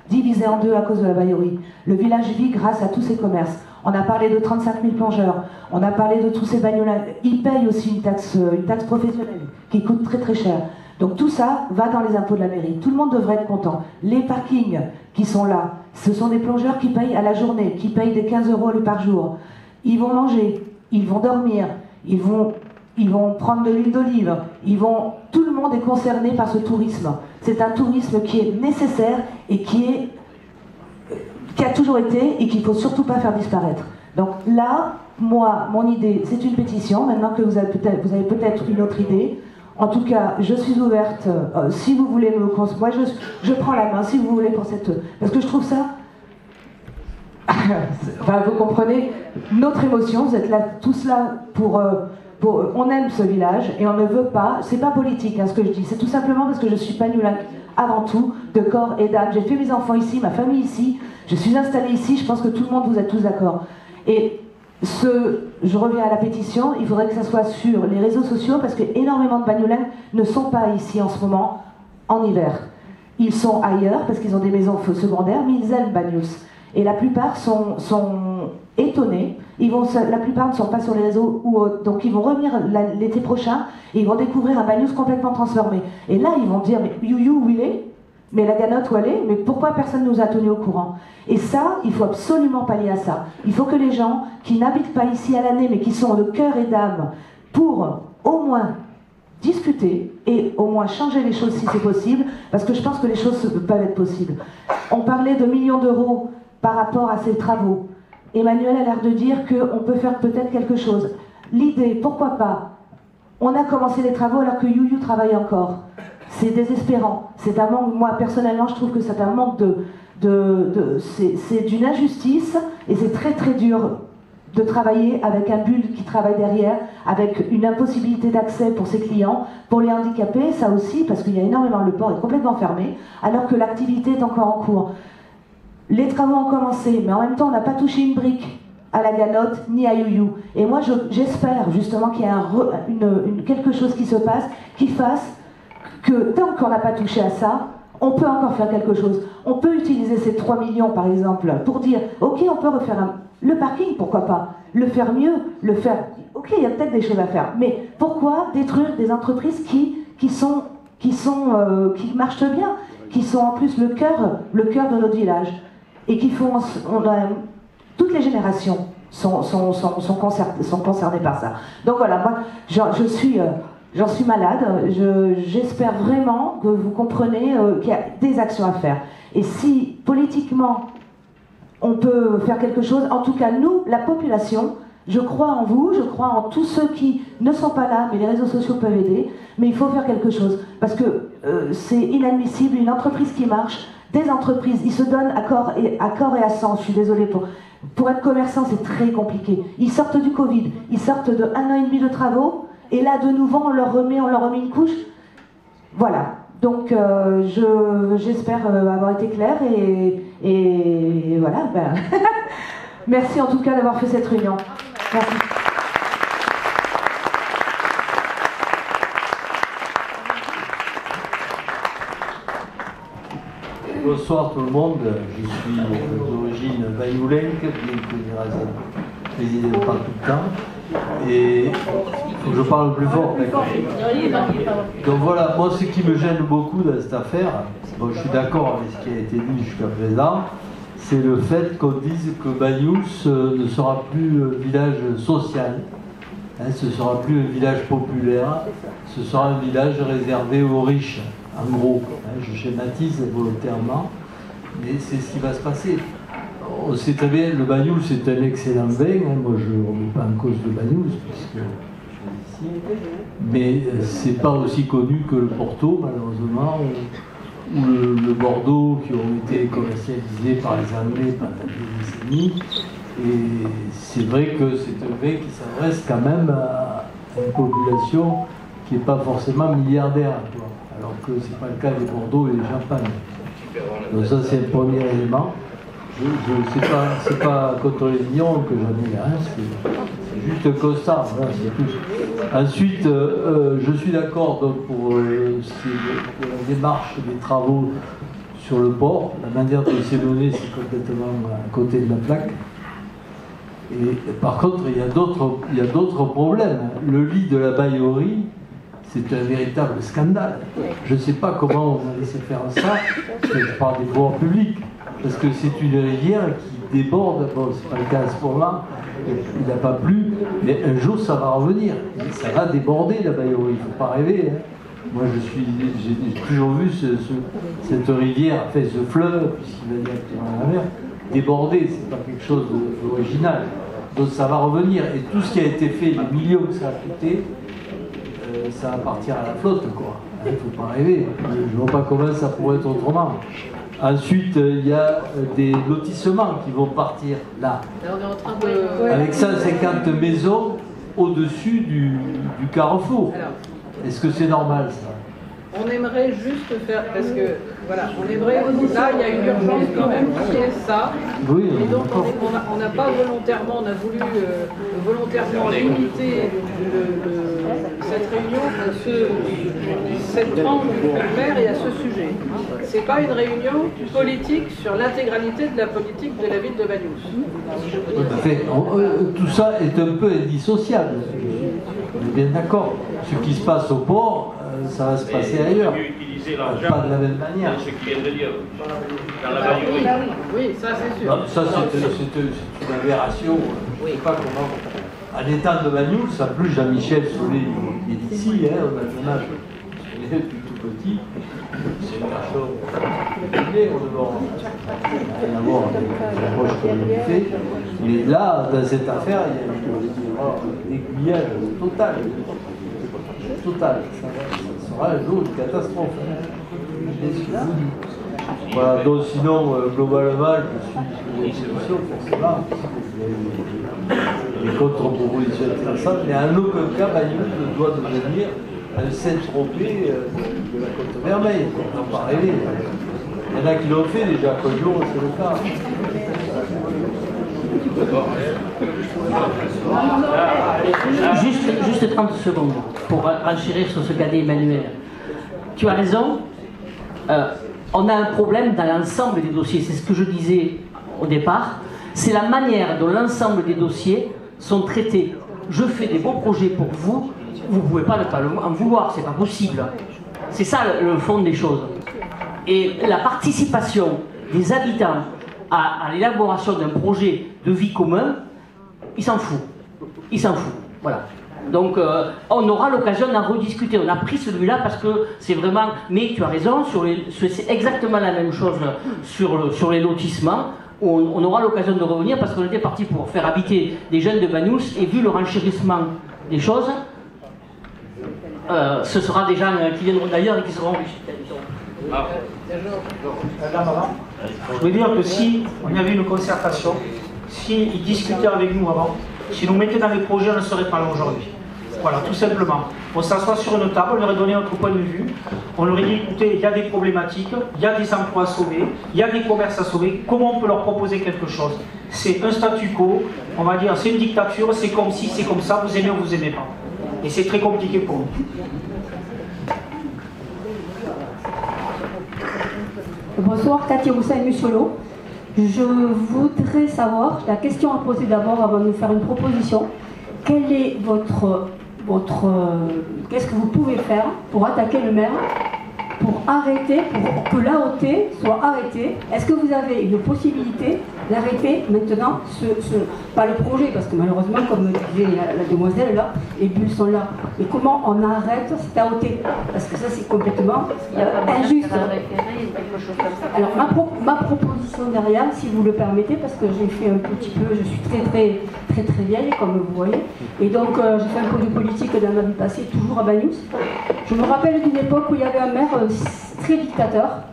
divisé en deux à cause de la baillerie. Le village vit grâce à tous ces commerces. On a parlé de 35 000 plongeurs, on a parlé de tous ces Banyulank. Ils payent aussi une taxe professionnelle qui coûte très très cher. Donc tout ça va dans les impôts de la mairie. Tout le monde devrait être content. Les parkings qui sont là, ce sont des plongeurs qui payent à la journée, qui payent des 15 € par jour. Ils vont manger, ils vont dormir, ils vont prendre de l'huile d'olive, tout le monde est concerné par ce tourisme. C'est un tourisme qui est nécessaire et qui a toujours été et qu'il ne faut surtout pas faire disparaître. Donc là, moi, mon idée, c'est une pétition. Maintenant que vous avez peut-être une autre idée, en tout cas, je suis ouverte. Si vous voulez moi, je prends la main, si vous voulez, pour cette... Parce que je trouve ça... Enfin, vous comprenez notre émotion, vous êtes là, tous là on aime ce village et on ne veut pas, c'est pas politique ce que je dis, c'est tout simplement parce que je suis Banyulank avant tout, de corps et d'âme. J'ai fait mes enfants ici, ma famille ici, je suis installée ici, je pense que tout le monde, vous êtes tous d'accord. Et je reviens à la pétition, il faudrait que ça soit sur les réseaux sociaux parce que énormément de Banyulank ne sont pas ici en ce moment, en hiver. Ils sont ailleurs parce qu'ils ont des maisons secondaires, mais ils aiment Banyuls. Et la plupart sont étonnés. La plupart ne sont pas sur les réseaux ou autres. Donc ils vont revenir l'été prochain et ils vont découvrir un Banyuls complètement transformé. Et là, ils vont dire, mais you, où il est? Mais la ganotte, où elle est? Mais pourquoi personne ne nous a tenus au courant? Et ça, il faut absolument pallier à ça. Il faut que les gens qui n'habitent pas ici à l'année, mais qui sont de cœur et d'âme, pour au moins discuter et au moins changer les choses si c'est possible, parce que je pense que les choses peuvent être possibles. On parlait de millions d'euros par rapport à ces travaux. Emmanuel a l'air de dire qu'on peut faire peut-être quelque chose. L'idée, pourquoi pas? On a commencé les travaux alors que You travaille encore. C'est désespérant. C'est un manque, moi personnellement je trouve que c'est un manque c'est d'une injustice et c'est très très dur de travailler avec un bulle qui travaille derrière, avec une impossibilité d'accès pour ses clients, pour les handicapés, ça aussi, parce qu'il y a énormément, le port est complètement fermé, alors que l'activité est encore en cours. Les travaux ont commencé, mais en même temps, on n'a pas touché une brique à la ganotte ni à You. Et moi, j'espère justement qu'il y a quelque chose qui se passe, qui fasse que tant qu'on n'a pas touché à ça, on peut encore faire quelque chose. On peut utiliser ces 3 millions, par exemple, pour dire, ok, on peut refaire le parking, pourquoi pas? Le faire mieux, ok, il y a peut-être des choses à faire, mais pourquoi détruire des entreprises qui marchent bien, qui sont en plus le cœur de notre village? Et qui font, toutes les générations sont concernées par ça. Donc voilà, moi j'en suis malade, j'espère vraiment que vous comprenez qu'il y a des actions à faire. Et si politiquement on peut faire quelque chose, en tout cas nous, la population, je crois en vous, je crois en tous ceux qui ne sont pas là, mais les réseaux sociaux peuvent aider, mais il faut faire quelque chose, parce que c'est inadmissible, une entreprise qui marche, des entreprises, ils se donnent à corps et à sang, je suis désolée, pour être commerçant c'est très compliqué. Ils sortent du Covid, ils sortent de 1 an et demi de travaux, et là de nouveau on leur remet une couche. Voilà, donc j'espère avoir été claire et voilà, merci en tout cas d'avoir fait cette réunion. Merci.
bonsoir tout le monde. Je suis d'origine bagnoulenque, bien que je réside pas tout le temps. Et il faut que je parle plus fort. Donc voilà, moi ce qui me gêne beaucoup dans cette affaire, bon, je suis d'accord avec ce qui a été dit jusqu'à présent, c'est le fait qu'on dise que Bagnous ne sera plus un village social, hein, ce ne sera plus un village populaire, ce sera un village réservé aux riches, en gros. Hein, je schématise volontairement, mais c'est ce qui va se passer. On sait très bien, le Bagnous c'est un excellent vin, hein, moi je ne remets pas en cause le Bagnous, puisque je suis ici, mais c'est pas aussi connu que le Porto, malheureusement, ou le Bordeaux, qui ont été commercialisés par les Anglais pendant des décennies. Et c'est vrai que c'est un vin qui s'adresse quand même à une population qui n'est pas forcément milliardaire, quoi, alors que ce n'est pas le cas des Bordeaux et des Champagnes. Donc ça c'est le premier élément. C'est pas contre les vignerons que j'en ai rien, c'est juste un constat, voilà, c'est tout. Ensuite, je suis d'accord pour la démarche des travaux sur le port. La manière dont c'est donné, c'est complètement à côté de la plaque. Et par contre, il y a d'autres problèmes. Le lit de la Baillerie, c'est un véritable scandale. Je ne sais pas comment on a laissé faire ça, je parle des pouvoirs publics, parce que c'est une rivière qui déborde, bon, c'est pas le cas à ce moment, il n'a pas plu, mais un jour ça va revenir, ça va déborder la Baillerie, il ne faut pas rêver. Hein. Moi j'ai toujours vu cette rivière, enfin ce fleuve, puisqu'il va directement à la mer, déborder, c'est pas quelque chose d'original. Donc ça va revenir, et tout ce qui a été fait, les millions que ça a coûté, ça va partir à la flotte, quoi. Il ne faut pas rêver, je ne vois pas comment ça pourrait être autrement. Ensuite, il y a des lotissements qui vont partir là, avec 150 maisons au-dessus du carrefour. Est-ce que c'est normal ça?
On aimerait juste faire, parce que voilà, on aimerait, là il y a une urgence quand même, qui est ça,
oui,
et donc on n'a pas volontairement, on a voulu volontairement limiter cette réunion à cette tranche du maire et à ce sujet. C'est pas une réunion politique sur l'intégralité de la politique de la ville de Bagnous.
Tout ça est un peu indissociable, on est bien d'accord. Ce qui se passe au port, ça va se passer ailleurs, pas de la même manière.
Ce qu'il vient de dire, dans la Baillerie.
Oui, ça c'est sûr.
Non, ça c'est une aberration, je ne sais pas comment. À l'état de Bagnous, ça plus Jean-Michel Solé, il est d'ici, hein, on a son âge, il est tout petit, c'est une personne qui est on ne rien à voir avec l'approche qu'on lui fait, mais là, dans cette affaire, il y a un aiguillage total. Total, ça sera un jour une catastrophe. Voilà, donc sinon, globalement, je suis sur une solution forcément, des contre-propositions intéressantes, mais en aucun cas, Bagnous ne doit devenir un Saint-Tropez de la Côte Vermeille, on ne peut pas rêver. Il y en a qui l'ont fait déjà, Cojon, c'est le cas.
Juste 30 secondes pour enchérir sur ce qu'a dit Emmanuel. Tu as raison, on a un problème dans l'ensemble des dossiers, c'est ce que je disais au départ, c'est la manière dont l'ensemble des dossiers sont traités. Je fais des beaux projets pour vous, vous ne pouvez pas en vouloir, c'est pas possible. C'est ça le fond des choses. Et la participation des habitants à l'élaboration d'un projet de vie commun, il s'en fout. Il s'en fout. Voilà. Donc on aura l'occasion d'en rediscuter. On a pris celui-là parce que c'est vraiment... Mais tu as raison, c'est exactement la même chose sur les lotissements. Où on aura l'occasion de revenir parce qu'on était parti pour faire habiter des jeunes de Bagnous et vu le renchérissement des choses, ce sera des gens qui viendront d'ailleurs et qui seront riches.
Je veux dire que si on avait une concertation, s'ils discutaient avec nous avant, s'ils nous mettaient dans les projets, on ne serait pas là aujourd'hui. Voilà, tout simplement. On s'assoit sur une table, on leur a donné notre point de vue, on leur a dit, écoutez, il y a des problématiques, il y a des emplois à sauver, il y a des commerces à sauver, comment on peut leur proposer quelque chose? C'est un statu quo, on va dire, c'est une dictature, c'est comme si, c'est comme ça, vous aimez ou vous aimez pas. Et c'est très compliqué pour nous.
Bonsoir, Katia Roussaille-Mussolo. Je voudrais savoir, la question à poser d'abord avant de nous faire une proposition, quel est qu'est-ce que vous pouvez faire pour attaquer le maire, pour arrêter, pour que l'AOT soit arrêtée? Est-ce que vous avez une possibilité d'arrêter maintenant pas le projet, parce que malheureusement, comme disait la demoiselle là, les bulles sont là. Mais comment on arrête cette AOT? Parce que ça c'est complètement injuste. Alors ma proposition derrière, si vous le permettez, parce que j'ai fait un petit peu, je suis très vieille, comme vous voyez, et donc j'ai fait un peu de politique dans ma vie passée, toujours à Bagnous. Je me rappelle d'une époque où il y avait un maire très dictateur,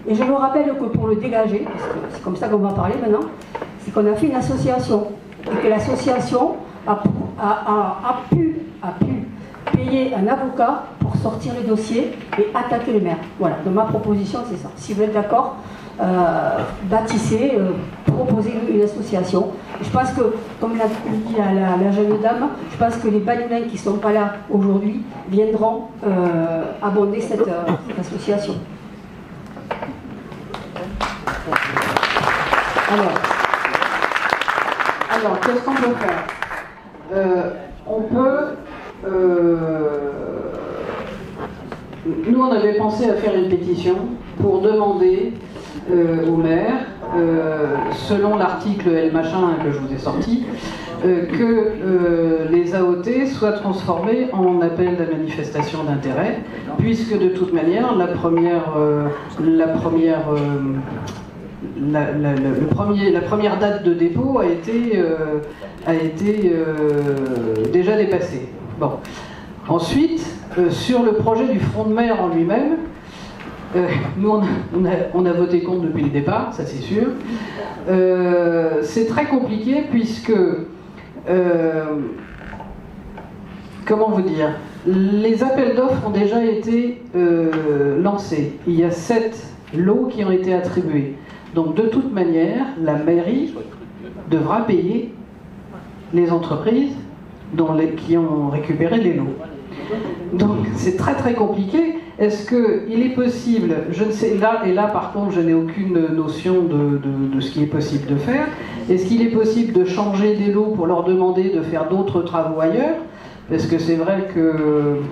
et je me rappelle que pour le dégager, parce que c'est comme ça qu'on va parler maintenant, c'est qu'on a fait une association, et que l'association a pu payer un avocat pour sortir les dossiers et attaquer le maire. Voilà, donc ma proposition c'est ça. Si vous êtes d'accord, bâtissez, proposez une association. Je pense que, comme l'a dit la jeune dame, je pense que les Bagnolins qui ne sont pas là aujourd'hui viendront abonder cette association.
Alors qu'est-ce qu'on peut faire? On peut... nous, on avait pensé à faire une pétition pour demander au maire, selon l'article L machin que je vous ai sorti, que les AOT soient transformés en appel de manifestation d'intérêt, puisque de toute manière, la première date de dépôt a été déjà dépassée. Bon. Ensuite, sur le projet du front de mer en lui-même, nous on a voté contre depuis le départ, ça c'est sûr. C'est très compliqué puisque, comment vous dire, les appels d'offres ont déjà été lancés. Il y a 7 lots qui ont été attribués. Donc de toute manière, la mairie devra payer les entreprises qui ont récupéré les lots. Donc c'est très compliqué. Est-ce qu'il est possible, je ne sais, là par contre je n'ai aucune notion de ce qui est possible de faire, est-ce qu'il est possible de changer des lots pour leur demander de faire d'autres travaux ailleurs? Parce que c'est vrai que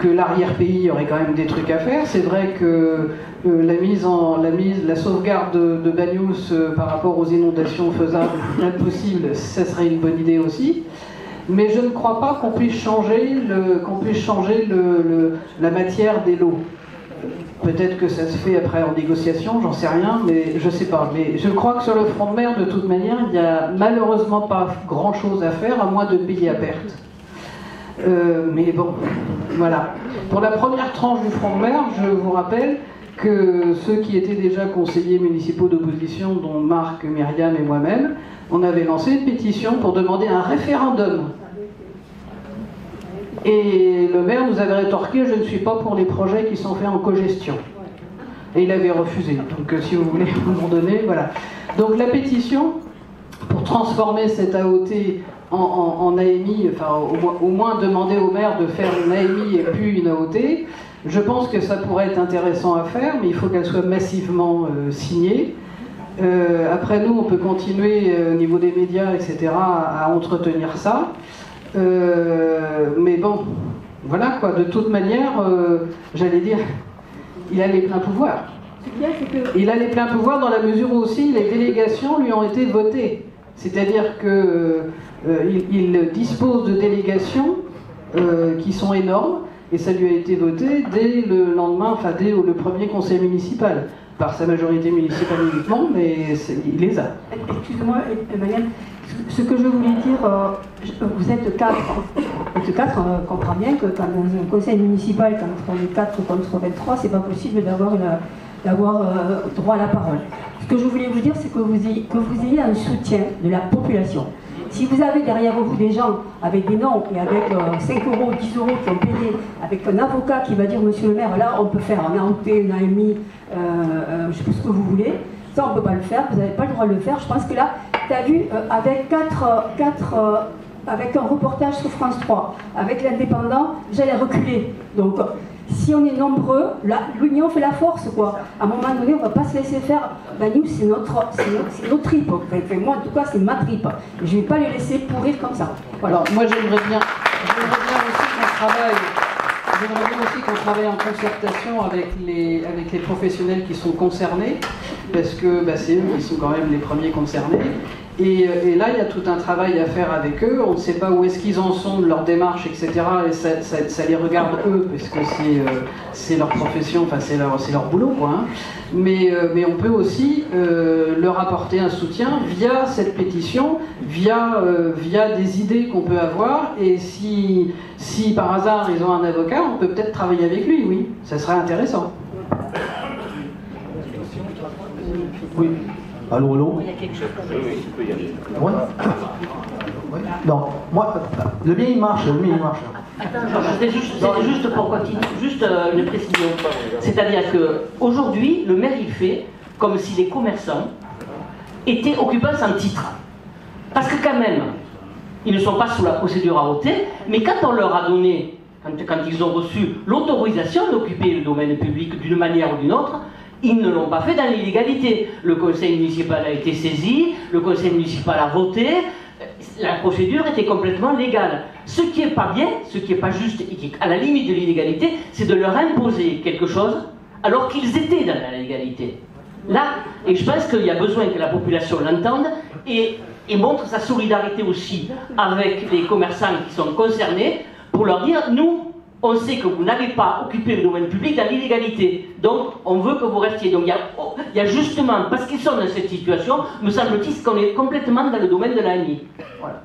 l'arrière-pays aurait quand même des trucs à faire. C'est vrai que la sauvegarde de Bagnous par rapport aux inondations faisables, impossible, ça serait une bonne idée aussi. Mais je ne crois pas qu'on puisse changer, la matière des lots. Peut-être que ça se fait après en négociation, j'en sais rien, mais je sais pas. Mais je crois que sur le front de mer, de toute manière, il n'y a malheureusement pas grand-chose à faire, à moins de payer à perte. Mais bon, voilà. Pour la première tranche du front de mer, je vous rappelle que ceux qui étaient déjà conseillers municipaux d'opposition, dont Marc, Myriam et moi-même, on avait lancé une pétition pour demander un référendum. Et le maire nous avait rétorqué « je ne suis pas pour les projets qui sont faits en cogestion ». Et il avait refusé. Donc si vous voulez vous en donner, voilà. Donc la pétition, pour transformer cette AOT en AMI, enfin au moins demander au maire de faire une AMI et puis une AOT, je pense que ça pourrait être intéressant à faire, mais il faut qu'elle soit massivement signée. Après nous, on peut continuer au niveau des médias, etc., à entretenir ça. Mais bon, voilà quoi, de toute manière, j'allais dire, il a les pleins pouvoirs. Il a les pleins pouvoirs dans la mesure où aussi les délégations lui ont été votées. C'est-à-dire qu'il dispose de délégations qui sont énormes, et ça lui a été voté dès le lendemain, enfin dès le premier conseil municipal. Par sa majorité municipale uniquement, mais il les a.
Excusez-moi, Emmanuel, ce que je voulais dire, vous êtes 4. Vous êtes 4, on comprend bien que dans un conseil municipal, quand on est 4 contre 23, c'est pas possible d'avoir droit à la parole. Ce que je voulais vous dire, c'est que vous ayez un soutien de la population. Si vous avez derrière vous des gens avec des noms et avec 5 euros, 10 euros qui ont payé, avec un avocat qui va dire monsieur le maire, là on peut faire un AOT, une AMI, je sais plus ce que vous voulez, ça on ne peut pas le faire, vous n'avez pas le droit de le faire. Je pense que là, tu as vu, avec un reportage sur France 3, avec l'Indépendant, j'allais reculer. Donc si on est nombreux, l'union fait la force, quoi. À un moment donné, on ne va pas se laisser faire. Nous, c'est notre trip. Enfin, moi, en tout cas, c'est ma trip. Je ne vais pas les laisser pourrir comme ça. Voilà.
Alors, moi, j'aimerais bien aussi qu'on travaille en concertation avec les professionnels qui sont concernés, parce que c'est eux qui sont quand même les premiers concernés. Et là, il y a tout un travail à faire avec eux. On ne sait pas où est-ce qu'ils en sont de leur démarche, etc. Et ça les regarde eux, parce que c'est leur profession, enfin c'est leur boulot, quoi. Hein. Mais on peut aussi leur apporter un soutien via cette pétition, via des idées qu'on peut avoir. Et si par hasard ils ont un avocat, on peut peut-être travailler avec lui, oui. Ça serait intéressant.
Oui. Allô, allô?
Il y a quelque chose comme ça.
Oui, tu peux y aller.
Ouais. Ouais. Non, moi, le mien il marche,
Attends, c'était juste pour continuer, juste une précision. C'est-à-dire qu'aujourd'hui, le maire il fait comme si les commerçants étaient occupants sans titre. Parce que quand même, ils ne sont pas sous la procédure AOT, mais quand on leur a donné, quand ils ont reçu l'autorisation d'occuper le domaine public d'une manière ou d'une autre, ils ne l'ont pas fait dans l'illégalité. Le conseil municipal a été saisi, le conseil municipal a voté, la procédure était complètement légale. Ce qui n'est pas bien, ce qui n'est pas juste, et qui est à la limite de l'illégalité, c'est de leur imposer quelque chose alors qu'ils étaient dans la légalité. Là, et je pense qu'il y a besoin que la population l'entende et montre sa solidarité aussi avec les commerçants qui sont concernés pour leur dire, nous, on sait que vous n'avez pas occupé le domaine public dans l'illégalité, donc on veut que vous restiez. Donc il y a justement, parce qu'ils sont dans cette situation, me semble-t-il qu'on est complètement dans le domaine de l'ANI. Voilà.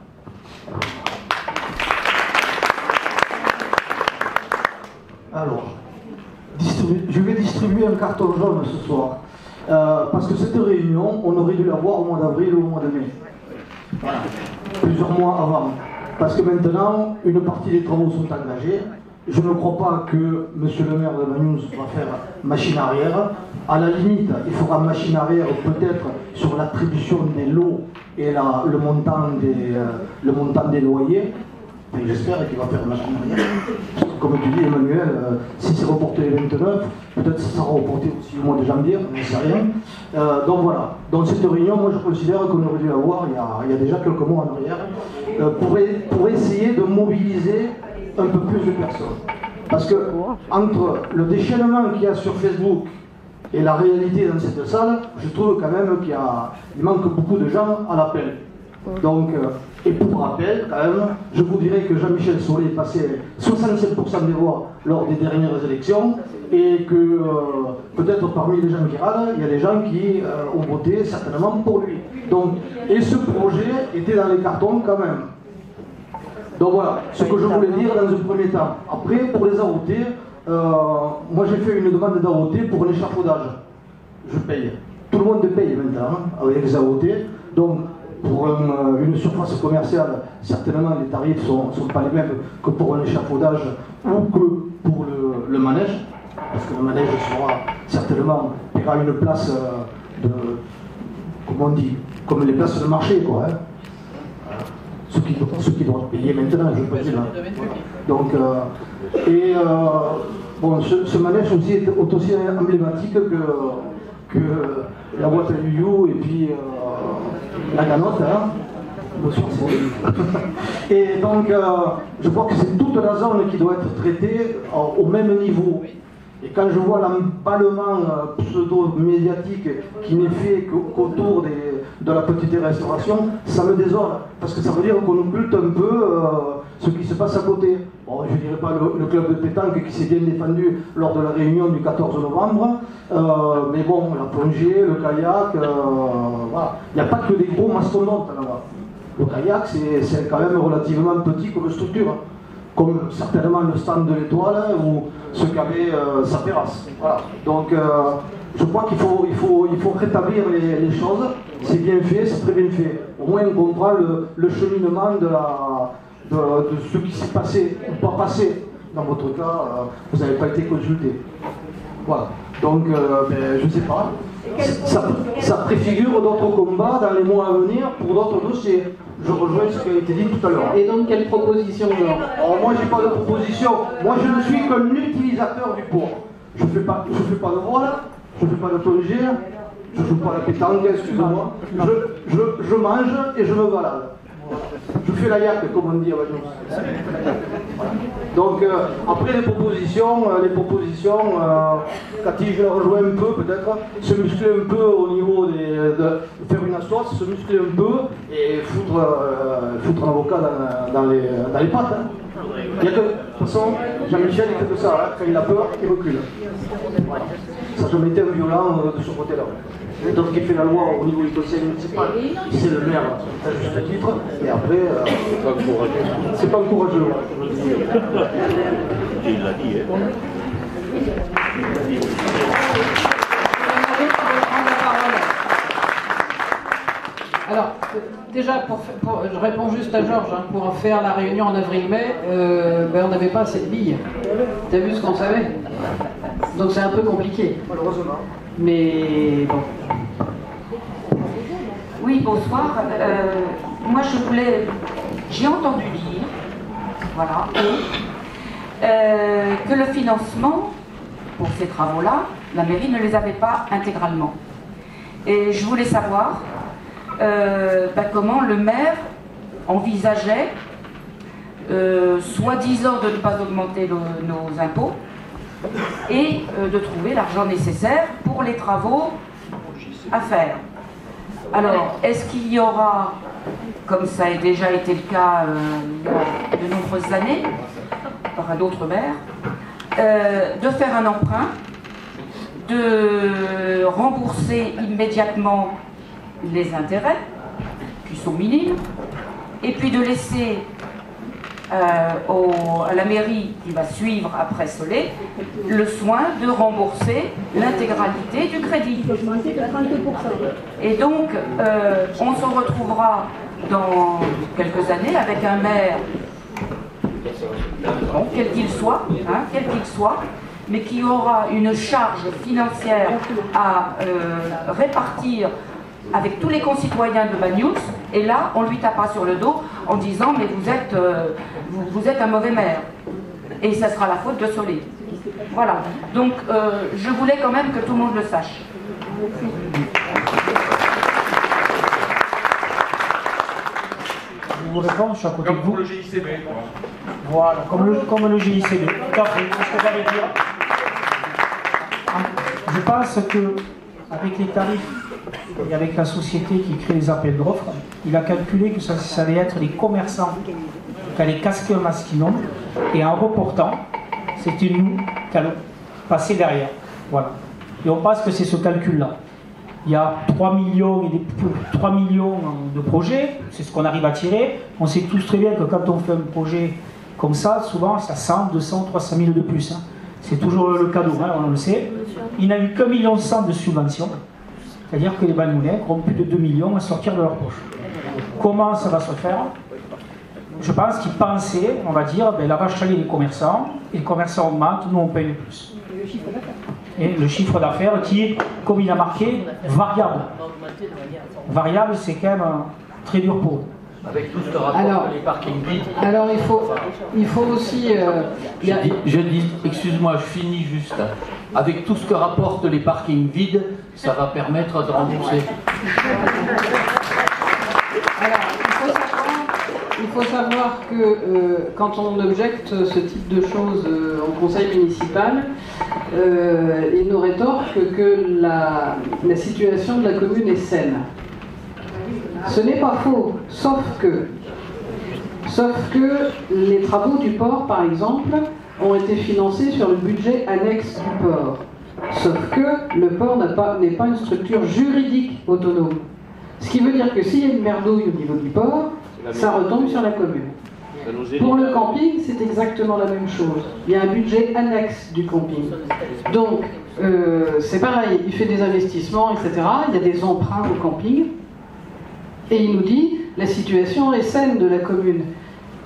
Alors, je vais distribuer un carton jaune ce soir, parce que cette réunion, on aurait dû la voir au mois d'avril ou au mois de mai. Voilà. Plusieurs mois avant. Parce que maintenant, une partie des travaux sont engagés. Je ne crois pas que M. le maire de Magnouz va faire machine arrière. À la limite, il fera machine arrière peut-être sur l'attribution des lots et le montant des loyers. Et j'espère qu'il va faire machine arrière. Comme tu dis, Emmanuel, si c'est reporté le 29, peut-être ça sera reporté aussi au mois de janvier, on ne sait rien. Donc voilà. Dans cette réunion, moi je considère qu'on aurait dû l'avoir il y a déjà quelques mois en arrière, pour essayer de mobiliser un peu plus de personnes. Parce que entre le déchaînement qu'il y a sur Facebook et la réalité dans cette salle, je trouve quand même qu'il manque beaucoup de gens à l'appel. Donc, et pour rappel, quand même, je vous dirais que Jean-Michel Solé passait 67% des voix lors des dernières élections et que peut-être parmi les gens qui râlent, il y a des gens qui ont voté certainement pour lui. Donc, et ce projet était dans les cartons quand même. Donc voilà, ce que je voulais dire dans un premier temps. Après, pour les AOT, moi j'ai fait une demande d'AOT pour l'échafaudage. Je paye. Tout le monde paye maintenant avec les AOT. Donc, pour une surface commerciale, certainement les tarifs ne sont pas les mêmes que pour un échafaudage ou que pour le manège. Parce que le manège paiera une place comment on dit, comme les places de marché, quoi. Hein. Ceux qui doivent payer maintenant, je peux dire. Donc, bon, ce manège aussi est aussi emblématique que la boîte à Yuyu et puis la ganotte. Hein. Bonsoir, et donc, je crois que c'est toute la zone qui doit être traitée au même niveau. Et quand je vois l'emballement pseudo-médiatique qui n'est fait qu'autour de la petite restauration, ça me désole. Parce que ça veut dire qu'on occulte un peu ce qui se passe à côté. Bon, je ne dirais pas le club de pétanque qui s'est bien défendu lors de la réunion du 14 novembre, mais bon, la plongée, le kayak, voilà. Il n'y a pas que des gros mastodontes là-bas. Le kayak, c'est quand même relativement petit comme structure. Hein. Comme certainement le stand de l'Étoile ou ce qu'avait sa terrasse. Voilà. Donc je crois qu'il faut rétablir les choses. C'est bien fait, c'est très bien fait. Au moins on comprend le cheminement de ce qui s'est passé ou pas passé. Dans votre cas, vous n'avez pas été consulté. Voilà. Donc je ne sais pas. ça préfigure d'autres combats dans les mois à venir pour d'autres dossiers. Je rejoins ce qui a été dit tout à l'heure.
Et donc, quelle proposition, genre?
Alors, moi, j'ai pas de proposition. Moi, je ne suis qu'un utilisateur du port. Je fais pas de voile, je fais pas de plongée, je joue pas à la pétanque, excusez-moi. Je mange et je me balade. Je fais la yaque, comme on dit à Valence. Donc, après les propositions, Cathy, je la rejoins un peu peut-être, se muscler un peu au niveau de faire une assoce, se muscler un peu et foutre un avocat dans les pattes. Hein. Il y a que, de toute façon, Jean-Michel, il fait que ça, hein, quand il a peur, il recule. Ça n'a jamais été un violent de ce côté-là. Donc il fait la loi au niveau du conseil municipal, c'est le maire, à juste titre, et après, c'est pas encourageux.
Il l'a dit, hein.
Alors, déjà, je réponds juste à Georges, hein, pour faire la réunion en avril-mai, on n'avait pas assez de billes. T'as vu ce qu'on savait? Donc c'est un peu compliqué.
Malheureusement.
Mais bon.
Oui, bonsoir. Moi, j'ai entendu dire, voilà, que le financement pour ces travaux-là, la mairie ne les avait pas intégralement. Et je voulais savoir comment le maire envisageait, soi-disant, de ne pas augmenter nos impôts et de trouver l'argent nécessaire pour les travaux à faire. Alors, est-ce qu'il y aura, comme ça a déjà été le cas il y a de nombreuses années, par un autre maire, de faire un emprunt, de rembourser immédiatement les intérêts, qui sont minimes, et puis de laisser à la mairie qui va suivre après Solé le soin de rembourser l'intégralité du crédit. Et donc, on se retrouvera dans quelques années avec un maire, bon, quel qu'il soit, mais qui aura une charge financière à répartir avec tous les concitoyens de Banyuls, et là, on lui tapera sur le dos en disant « mais vous êtes un mauvais maire ». Et ça sera la faute de Solé. Voilà. Donc, je voulais quand même que tout le monde le sache.
Je vous réponds, je suis à côté de vous.
Comme pour le GICB.
Voilà, comme le GICB. Tout à fait, c'est ce que j'allais dire. Je pense que avec les tarifs et avec la société qui crée les appels d'offres, il a calculé que ça allait être les commerçants qui allaient casquer un masquinome, et en reportant, c'était nous qui allons passer derrière. Voilà. Et on pense que c'est ce calcul-là. Il y a 3 millions de projets, c'est ce qu'on arrive à tirer. On sait tous très bien que quand on fait un projet comme ça, souvent, ça 100, 200, 300 000 de plus. Hein. C'est toujours le cadeau, hein, on le sait. Il n'a eu qu'1,1 million de subventions. C'est-à-dire que les Banyulais auront plus de 2 millions à sortir de leur poche. Comment ça va se faire? Je pense qu'ils pensaient, on va dire, la vache à lait des commerçants, et les commerçants augmentent, nous on paye le plus. Et le chiffre d'affaires qui est, comme il a marqué, variable. Variable, c'est quand même très dur pour eux.
Avec tout ce rapport les parkings vides.
Alors il faut aussi...
Je dis, excuse-moi, je finis juste. Avec tout ce que rapportent les parkings vides, ça va permettre de rembourser.
Alors, il faut savoir que quand on objecte ce type de choses au conseil municipal, il nous rétorque que la situation de la commune est saine. Ce n'est pas faux, sauf que les travaux du port, par exemple, ont été financés sur le budget annexe du port. Sauf que le port n'est pas une structure juridique autonome. Ce qui veut dire que s'il y a une merdouille au niveau du port, ça retombe sur la commune. Pour le camping, c'est exactement la même chose. Il y a un budget annexe du camping. Donc, c'est pareil, il fait des investissements, etc. Il y a des emprunts au camping. Et il nous dit, la situation est saine de la commune.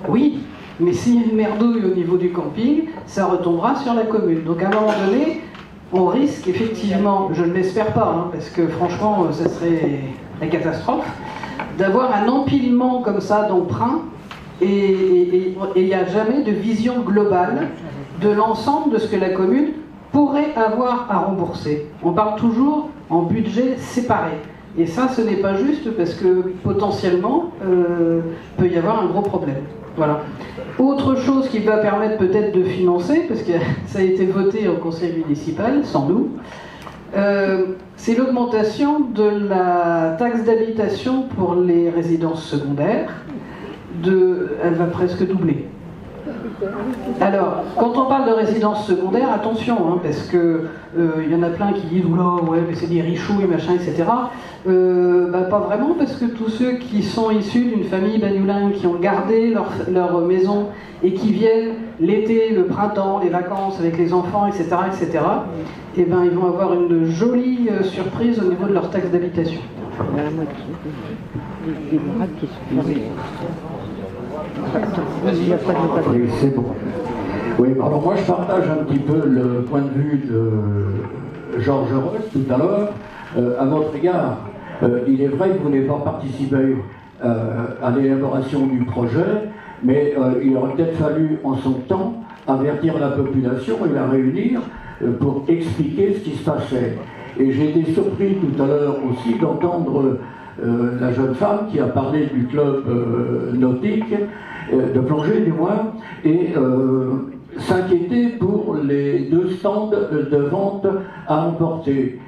Oui, mais s'il y a une merdouille au niveau du camping, ça retombera sur la commune. Donc à un moment donné, on risque effectivement, je ne l'espère pas, hein, parce que franchement, ça serait la catastrophe, d'avoir un empilement comme ça d'emprunts et il n'y a jamais de vision globale de l'ensemble de ce que la commune pourrait avoir à rembourser. On parle toujours en budget séparé. Et ça, ce n'est pas juste parce que potentiellement, peut y avoir un gros problème. Voilà. Autre chose qui va permettre peut-être de financer, parce que ça a été voté au conseil municipal, sans nous, c'est l'augmentation de la taxe d'habitation pour les résidences secondaires. Elle va presque doubler. Alors, quand on parle de résidence secondaire, attention, hein, parce que y en a plein qui disent oula, ouais, mais c'est des richoux et machin, etc. Pas vraiment, parce que tous ceux qui sont issus d'une famille Bagnoulin, qui ont gardé leur maison et qui viennent l'été, le printemps, les vacances avec les enfants, etc., et ben ils vont avoir une jolie surprise au niveau de leur taxe d'habitation.
Oui, c'est bon. Oui, alors moi je partage un petit peu le point de vue de Georges Roch tout à l'heure. À votre égard, il est vrai que vous n'avez pas participé à l'élaboration du projet, mais il aurait peut-être fallu en son temps avertir la population et la réunir pour expliquer ce qui se passait. Et j'ai été surpris tout à l'heure aussi d'entendre la jeune femme qui a parlé du club nautique, de plongée du moins, et s'inquiéter pour les 2 stands de vente à emporter.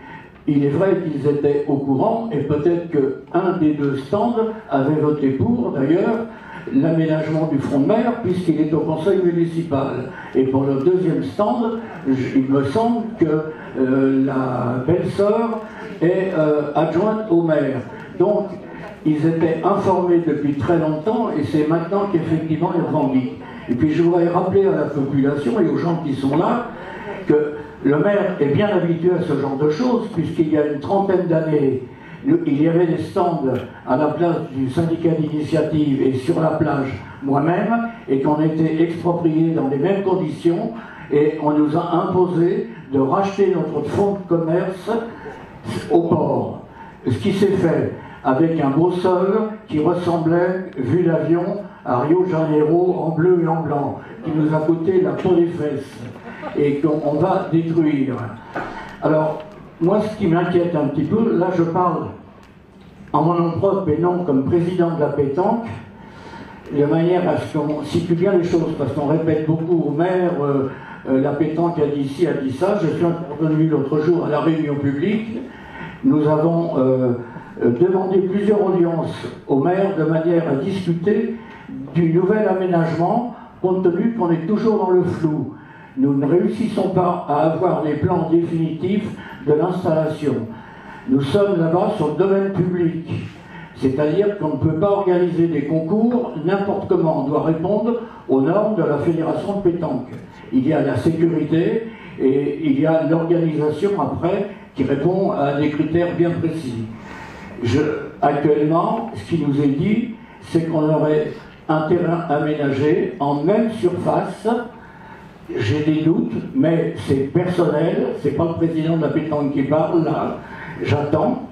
Il est vrai qu'ils étaient au courant, et peut-être qu'un des 2 stands avait voté pour, d'ailleurs, l'aménagement du front de mer, puisqu'il est au conseil municipal. Et pour le 2e stand, il me semble que la belle-sœur est adjointe au maire. Donc, ils étaient informés depuis très longtemps, et c'est maintenant qu'effectivement ils revendiquent. Et puis je voudrais rappeler à la population et aux gens qui sont là que le maire est bien habitué à ce genre de choses, puisqu'il y a une trentaine d'années, il y avait des stands à la place du syndicat d'initiative et sur la plage moi-même, et qu'on était expropriés dans les mêmes conditions, et on nous a imposé de racheter notre fonds de commerce au port. Ce qui s'est fait avec un beau sol qui ressemblait, vu l'avion, à Rio de Janeiro en bleu et en blanc, qui nous a coûté la peau des fesses et qu'on va détruire. Alors, moi, ce qui m'inquiète un petit peu, là je parle en mon nom propre et non comme président de la pétanque, de manière à ce qu'on situe bien les choses, parce qu'on répète beaucoup au maire, la pétanque a dit ci, a dit ça. Je suis intervenu l'autre jour à la réunion publique. Nous avons demandé plusieurs audiences au maire de manière à discuter du nouvel aménagement, compte tenu qu'on est toujours dans le flou. Nous ne réussissons pas à avoir les plans définitifs de l'installation. Nous sommes là-bas sur le domaine public, c'est-à-dire qu'on ne peut pas organiser des concours n'importe comment. On doit répondre aux normes de la fédération de pétanque. Il y a la sécurité et il y a l'organisation après qui répond à des critères bien précis. Actuellement, ce qui nous est dit, c'est qu'on aurait un terrain aménagé en même surface. J'ai des doutes, mais c'est personnel, c'est pas le président de la pétanque qui parle, là, j'attends,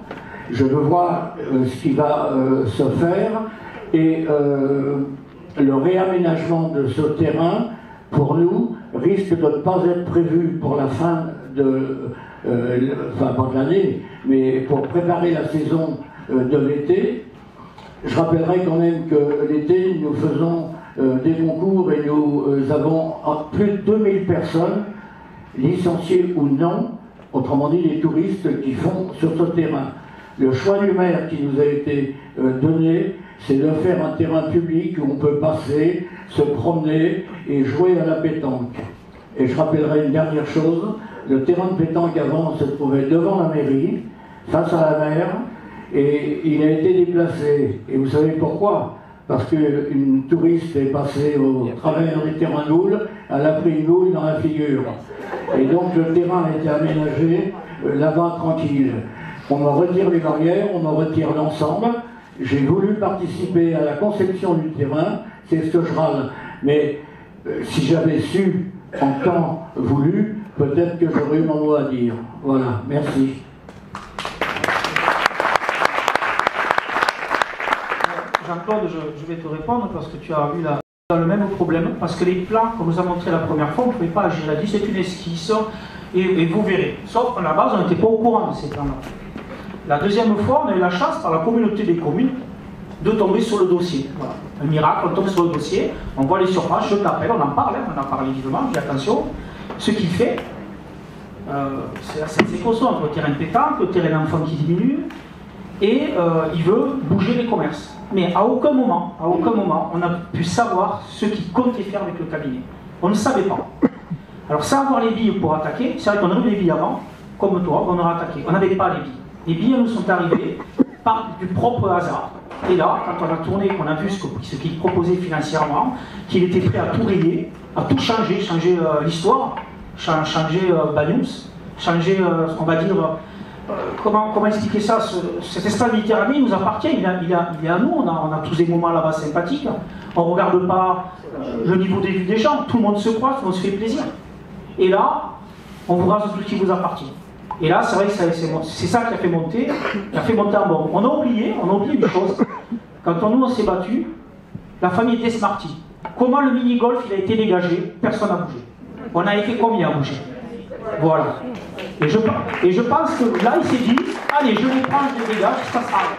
je veux voir ce qui va se faire, et le réaménagement de ce terrain, pour nous, risque de ne pas être prévu pour la fin de, enfin pas de l'année, mais pour préparer la saison de l'été. Je rappellerai quand même que l'été, nous faisons des concours et nous avons plus de 2000 personnes, licenciées ou non, autrement dit les touristes qui font sur ce terrain. Le choix du maire qui nous a été donné, c'est de faire un terrain public où on peut passer, se promener et jouer à la pétanque. Et je rappellerai une dernière chose, le terrain de pétanque avant se trouvait devant la mairie, face à la mer, et il a été déplacé. Et vous savez pourquoi? Parce qu'une touriste est passée au travers des terrains de boule, elle a pris une boule dans la figure. Et donc le terrain a été aménagé là-bas tranquille. On me retire les barrières, on me retire l'ensemble. J'ai voulu participer à la conception du terrain, c'est ce que je râle. Mais si j'avais su en temps voulu, peut-être que j'aurai eu mon mot à dire. Voilà, merci.
Jean-Claude, je vais te répondre parce que tu as eu le même problème. Parce que les plans qu'on nous a montrés la première fois, on ne pouvait pas agir. Il a dit c'est une esquisse et vous verrez. Sauf qu'à la base, on n'était pas au courant de ces plans-là. La deuxième fois, on a eu la chance par la communauté des communes de tomber sur le dossier. Voilà. Un miracle, on tombe sur le dossier, on voit les surfaces, je t'appelle, on en parle vivement, je dis attention, ce qu'il fait, c'est constant entre le terrain de pétanque, le terrain d'enfant qui diminue, et il veut bouger les commerces. Mais à aucun moment, on a pu savoir ce qu'il comptait faire avec le cabinet. On ne savait pas. Alors sans avoir les billes pour attaquer, c'est vrai qu'on aurait eu les billes avant, comme toi, on aurait attaqué. On n'avait pas les billes. Les billes nous sont arrivées par du propre hasard. Et là, quand on a tourné, qu'on a vu ce qu'il proposait financièrement, qu'il était prêt à tout rayer, à tout changer, l'histoire, changer Banyuls, changer, on va dire, comment expliquer ça, cet espace Méditerranée, il nous appartient, il est à nous, on a tous des moments là-bas sympathiques, on ne regarde pas le niveau des vues des gens, tout le monde se croise, tout le monde se fait plaisir. Et là, on vous rase tout ce qui vous appartient. Et là, c'est vrai que c'est ça qui a fait monter en bombe. On a oublié une chose. Quand on s'est battu, la famille était Smarty. Comment le mini-golf il a été dégagé? Personne n'a bougé. On a été combien à bouger? Voilà. Et je pense que là, il s'est dit, allez, je les prends, je les dégage, ça sera rien.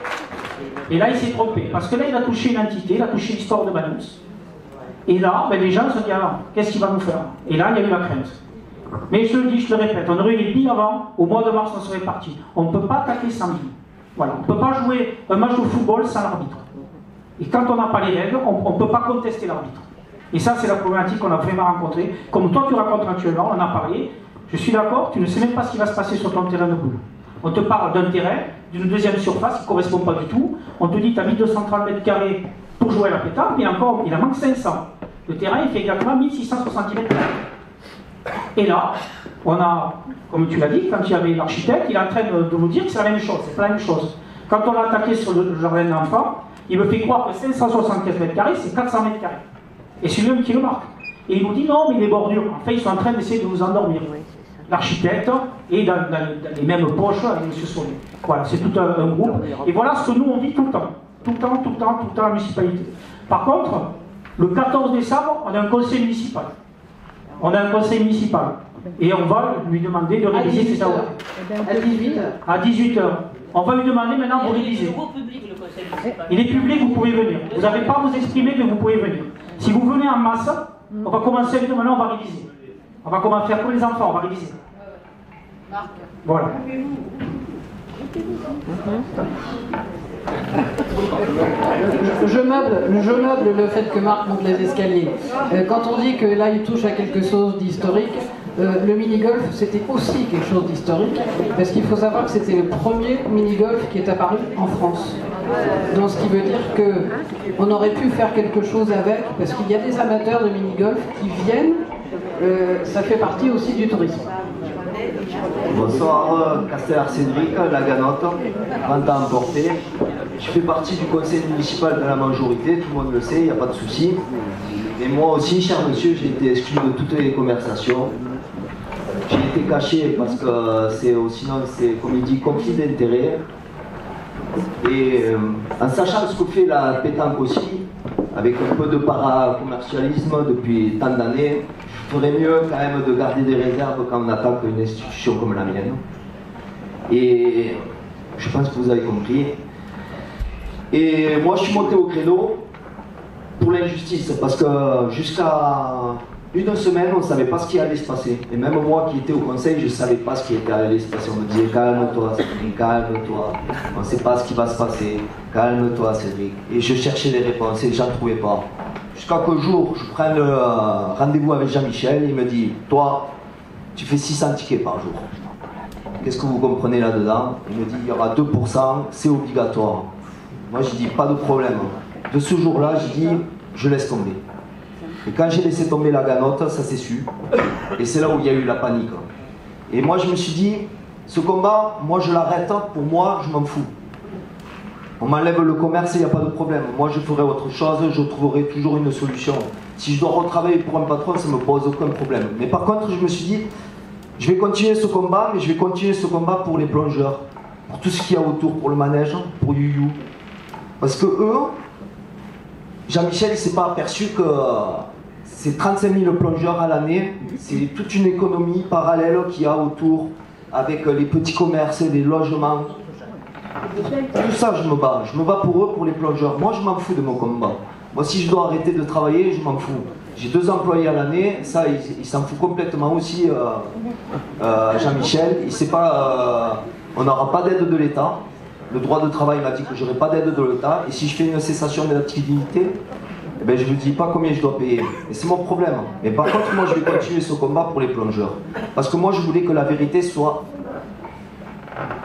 Et là, il s'est trompé. Parce que là, il a touché une entité, il a touché l'histoire de Banyuls. Et là, les gens se disent, alors, qu'est-ce qu'il va nous faire? Et là, il y a eu la crainte. Mais je le dis, je le répète, on aurait eu les billes avant, au mois de mars on serait parti. On ne peut pas attaquer sans billes. Voilà. On ne peut pas jouer un match de football sans l'arbitre. Et quand on n'a pas les règles, on ne peut pas contester l'arbitre. Et ça, c'est la problématique qu'on a vraiment rencontrée. Comme toi, tu racontes actuellement, on en a parlé. Je suis d'accord, tu ne sais même pas ce qui va se passer sur ton terrain de boule. On te parle d'un terrain, d'une deuxième surface qui ne correspond pas du tout. On te dit, tu as 1230 mètres carrés pour jouer à la pétanque, mais encore, il en manque 500. Le terrain, il fait exactement 1670 mètres carrés. Et là, on a, comme tu l'as dit, quand il y avait l'architecte, il est en train de vous dire que c'est la même chose, c'est pas la même chose. Quand on l'a attaqué sur le jardin d'enfant, il me fait croire que 575 mètres carrés, c'est 400 mètres carrés. Et c'est lui qui le marque. Et il nous dit non, mais les bordures, en fait, ils sont en train d'essayer de nous endormir. L'architecte est dans les mêmes poches avec M. Sauvé. Voilà, c'est tout un groupe. Et voilà ce que nous, on vit tout le temps. Tout le temps, la municipalité. Par contre, le 14 décembre, on a un conseil municipal. Et on va lui demander de réviser ses horaires. À 18h. On va lui demander maintenant de réviser. Il est public, vous pouvez venir. Vous n'avez pas à vous exprimer, mais vous pouvez venir. Si vous venez en masse, on va commencer à dire maintenant on va réviser. On va comment faire pour les enfants, on va réviser. Voilà.
Je meuble le fait que Marc monte les escaliers. Quand on dit que là il touche à quelque chose d'historique, le mini-golf c'était aussi quelque chose d'historique, parce qu'il faut savoir que c'était le premier mini-golf qui est apparu en France. Donc ce qui veut dire qu'on aurait pu faire quelque chose avec, parce qu'il y a des amateurs de mini-golf qui viennent, ça fait partie aussi du tourisme.
Bonsoir, Castellar-Cédric, La Ganotte, vente à emporter. Je fais partie du conseil municipal de la majorité, tout le monde le sait, il n'y a pas de souci. Et moi aussi, cher monsieur, j'ai été exclu de toutes les conversations. J'ai été caché parce que sinon c'est, comme il dit, conflit d'intérêts. Et en sachant ce que fait la pétanque aussi, avec un peu de para-commercialisme depuis tant d'années, je ferais mieux quand même de garder des réserves quand on attaque une institution comme la mienne. Et je pense que vous avez compris. Et moi je suis monté au créneau pour l'injustice, parce que jusqu'à une semaine on ne savait pas ce qui allait se passer. Et même moi qui étais au conseil, je ne savais pas ce qui allait se passer. On me disait calme-toi Cédric, calme-toi, on ne sait pas ce qui va se passer, calme-toi Cédric. Et je cherchais des réponses et je n'en trouvais pas. Jusqu'à qu'un jour je prenne rendez-vous avec Jean-Michel, il me dit, toi tu fais 600 tickets par jour. Qu'est-ce que vous comprenez là-dedans? Il me dit, il y aura 2%, c'est obligatoire. Moi j'ai dit, pas de problème. De ce jour-là, j'ai dit, je laisse tomber. Et quand j'ai laissé tomber la Ganotte, ça s'est su. Et c'est là où il y a eu la panique. Et moi je me suis dit, ce combat, moi je l'arrête, pour moi je m'en fous. On m'enlève le commerce et il n'y a pas de problème. Moi je ferai autre chose, je trouverai toujours une solution. Si je dois retravailler pour un patron, ça ne me pose aucun problème. Mais par contre, je me suis dit, Je vais continuer ce combat, mais je vais continuer ce combat pour les plongeurs, pour tout ce qu'il y a autour, pour le manège, pour You-You. Parce que eux, Jean-Michel, il ne s'est pas aperçu que c'est 35 000 plongeurs à l'année, c'est toute une économie parallèle qu'il y a autour, avec les petits commerces, les logements. Tout ça, je me bats pour eux, pour les plongeurs. Moi, je m'en fous de mon combat. Moi, si je dois arrêter de travailler, je m'en fous. J'ai 2 employés à l'année, ça, il s'en fout complètement aussi, Jean-Michel. Il sait pas, on n'aura pas d'aide de l'État. Le droit de travail m'a dit que je n'aurai pas d'aide de l'État. Et si je fais une cessation de l'activité, eh ben, je ne vous dis pas combien je dois payer. Et c'est mon problème. Mais par contre, moi, je vais continuer ce combat pour les plongeurs. Parce que moi, je voulais que la vérité soit...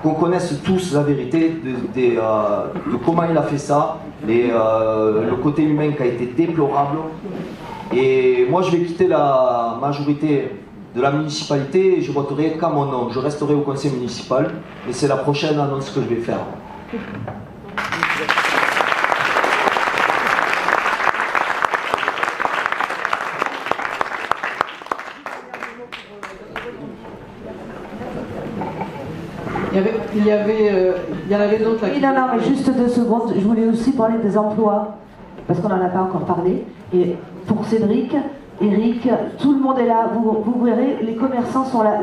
qu'on connaisse tous la vérité de comment il a fait ça, le côté humain qui a été déplorable. Et moi, je vais quitter la majorité de la municipalité et je voterai qu'à mon nom. Je resterai au conseil municipal, et c'est la prochaine annonce que je vais faire.
Il y en avait d'autres là.
Oui, non, mais juste 2 secondes. Je voulais aussi parler des emplois, parce qu'on n'en a pas encore parlé. Et pour Cédric, Eric, tout le monde est là. Vous verrez, les commerçants sont là.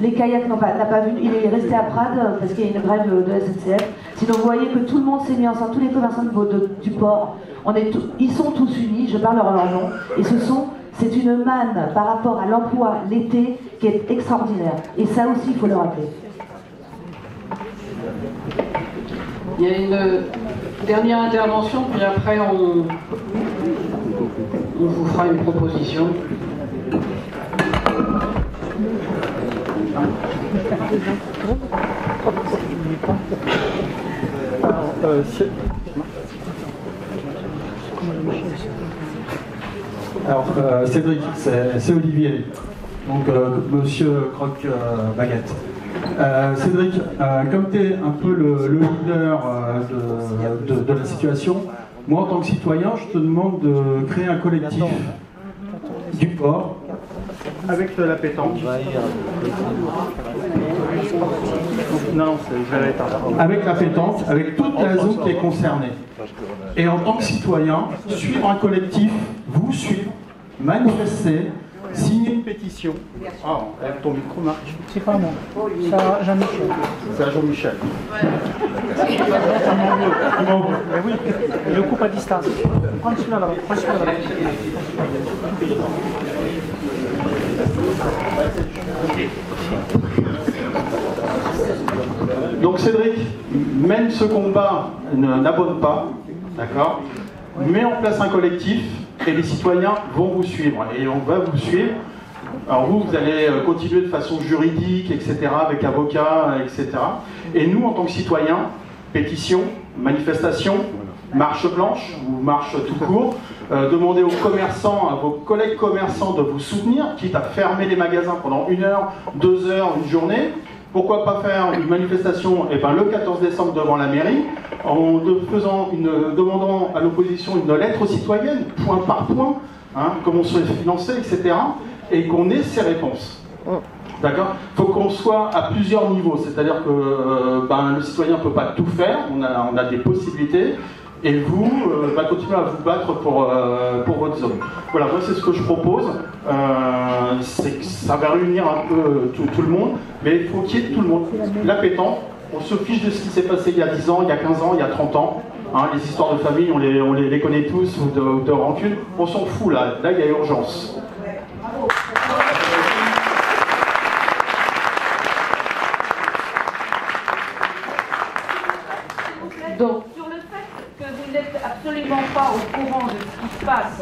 Les kayaks n'a pas vu. Il est resté à Prades parce qu'il y a une grève de SNCF. Sinon, vous voyez que tout le monde s'est mis ensemble. Tous les commerçants du port, ils sont tous unis. Je parle leur nom. Et c'est une manne par rapport à l'emploi l'été qui est extraordinaire. Et ça aussi, il faut le rappeler.
Il y a une dernière intervention, puis après on vous fera une proposition.
Alors, Cédric, c'est Olivier, donc monsieur Croque-Baguette. Cédric, comme tu es un peu le leader de la situation, moi en tant que citoyen, je te demande de créer un collectif du port avec la pétanque. Non, avec la pétanque, avec toute la zone qui est concernée. Et en tant que citoyen, suivre un collectif, vous suivre, manifester, signer une pétition. Ah, lève ton micro, Marc.
C'est pas moi, c'est à Jean-Michel.
C'est à Jean-Michel.
Mais oui, le coupe à distance. Prends celui-là là-bas. Prends celui-là là-bas.
Donc Cédric mène ce combat, n'abonne pas, d'accord, met en place un collectif et les citoyens vont vous suivre et on va vous suivre. Alors vous allez continuer de façon juridique, etc., avec avocat, etc. Et nous, en tant que citoyens, pétition, manifestation, marche blanche ou marche tout court, demandez aux commerçants, à vos collègues commerçants de vous soutenir, quitte à fermer les magasins pendant 1 heure, 2 heures, une journée. Pourquoi pas faire une manifestation le 14 décembre devant la mairie, en demandant à l'opposition une lettre citoyenne, point par point, comment on serait financé, etc., et qu'on ait ces réponses. D'accord ? Il faut qu'on soit à plusieurs niveaux, c'est-à-dire que le citoyen ne peut pas tout faire, on a des possibilités, et vous continuez à vous battre pour votre zone. Voilà, moi c'est ce que je propose, c'est que ça va réunir un peu tout le monde, mais il faut qu'il y ait tout le monde. La pétanque, on se fiche de ce qui s'est passé il y a 10 ans, il y a 15 ans, il y a 30 ans. Les histoires de famille, on les connaît tous, ou de rancune, on s'en fout là, il y a urgence.
Donc, sur le fait que vous n'êtes absolument pas au courant de ce qui se passe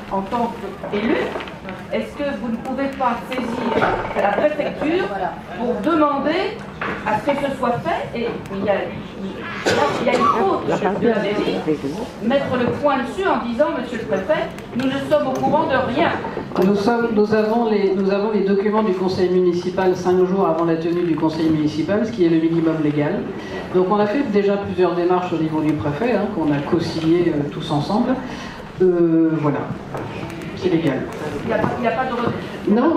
en tant qu'élu, est-ce que vous ne pouvez pas saisir la préfecture pour demander à ce que ce soit fait, et il y a une faute de la mairie, mettre le point dessus en disant, monsieur le préfet, nous ne sommes au courant de rien.
Nous avons les documents du conseil municipal 5 jours avant la tenue du conseil municipal, ce qui est le minimum légal. Donc on a fait déjà plusieurs démarches au niveau du préfet, qu'on a co-signé tous ensemble. Voilà. c'est légal.
Il n'y a pas de retrait.
Non,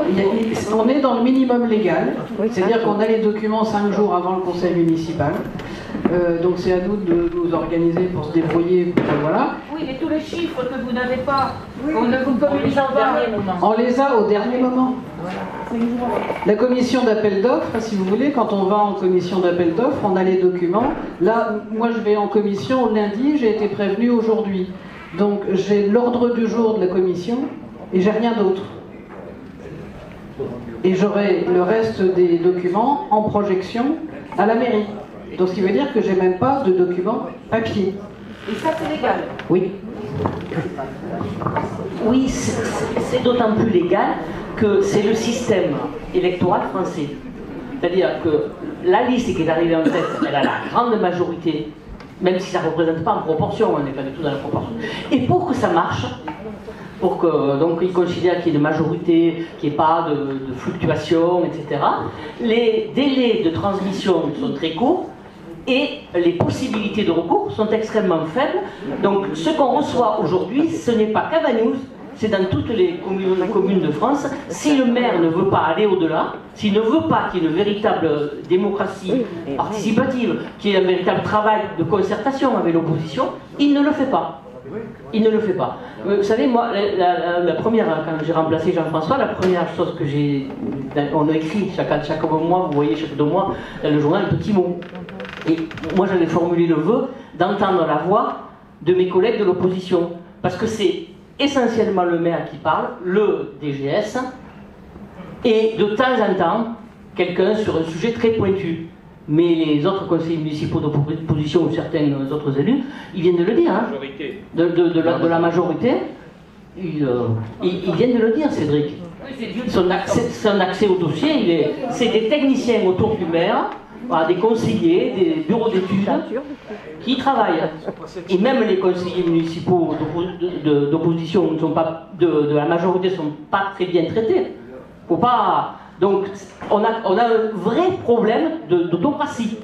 on est dans le minimum légal, c'est-à-dire qu'on a les documents 5 jours avant le conseil municipal. Donc c'est à nous de nous organiser pour se débrouiller. Voilà.
Oui, mais tous les chiffres que vous n'avez pas, on ne vous communique pas.
On les a au dernier moment. La commission d'appel d'offres, si vous voulez, quand on va en commission d'appel d'offres, on a les documents. Là, moi je vais en commission lundi, j'ai été prévenu aujourd'hui. Donc j'ai l'ordre du jour de la commission et j'ai rien d'autre. Et j'aurai le reste des documents en projection à la mairie. Donc ce qui veut dire que j'ai même pas de documents papier.
Et ça c'est légal?
Oui.
Oui, c'est d'autant plus légal que c'est le système électoral français. C'est-à-dire que la liste qui est arrivée en tête, elle a la grande majorité, même si ça ne représente pas en proportion, on n'est pas du tout dans la proportion. Et pour que ça marche, pour que donc ils considèrent qu'il y ait une majorité, qu'il n'y ait pas de fluctuations, etc., les délais de transmission sont très courts et les possibilités de recours sont extrêmement faibles. Donc ce qu'on reçoit aujourd'hui, ce n'est pas qu'à Vanouz, c'est dans toutes les communes de France. Si le maire ne veut pas aller au-delà, s'il ne veut pas qu'il y ait une véritable démocratie participative, qu'il y ait un véritable travail de concertation avec l'opposition, il ne le fait pas. Il ne le fait pas. Vous savez, moi, la première, quand j'ai remplacé Jean-François, la première chose que j'ai... On a écrit chaque mois, vous voyez, chaque 2 mois, dans le journal, un petit mot. Et moi, j'avais formulé le vœu d'entendre la voix de mes collègues de l'opposition. Parce que c'est essentiellement le maire qui parle, le DGS, et de temps en temps, quelqu'un sur un sujet très pointu. Mais les autres conseillers municipaux d'opposition ou certains autres élus, ils viennent de le dire. Hein, de la majorité, ils viennent de le dire, Cédric. Son accès au dossier, c'est des techniciens autour du maire, des conseillers, des bureaux d'études qui travaillent. Et même les conseillers municipaux d'opposition de la majorité ne sont pas très bien traités. Faut pas... Donc, on a un vrai problème d'autocratie.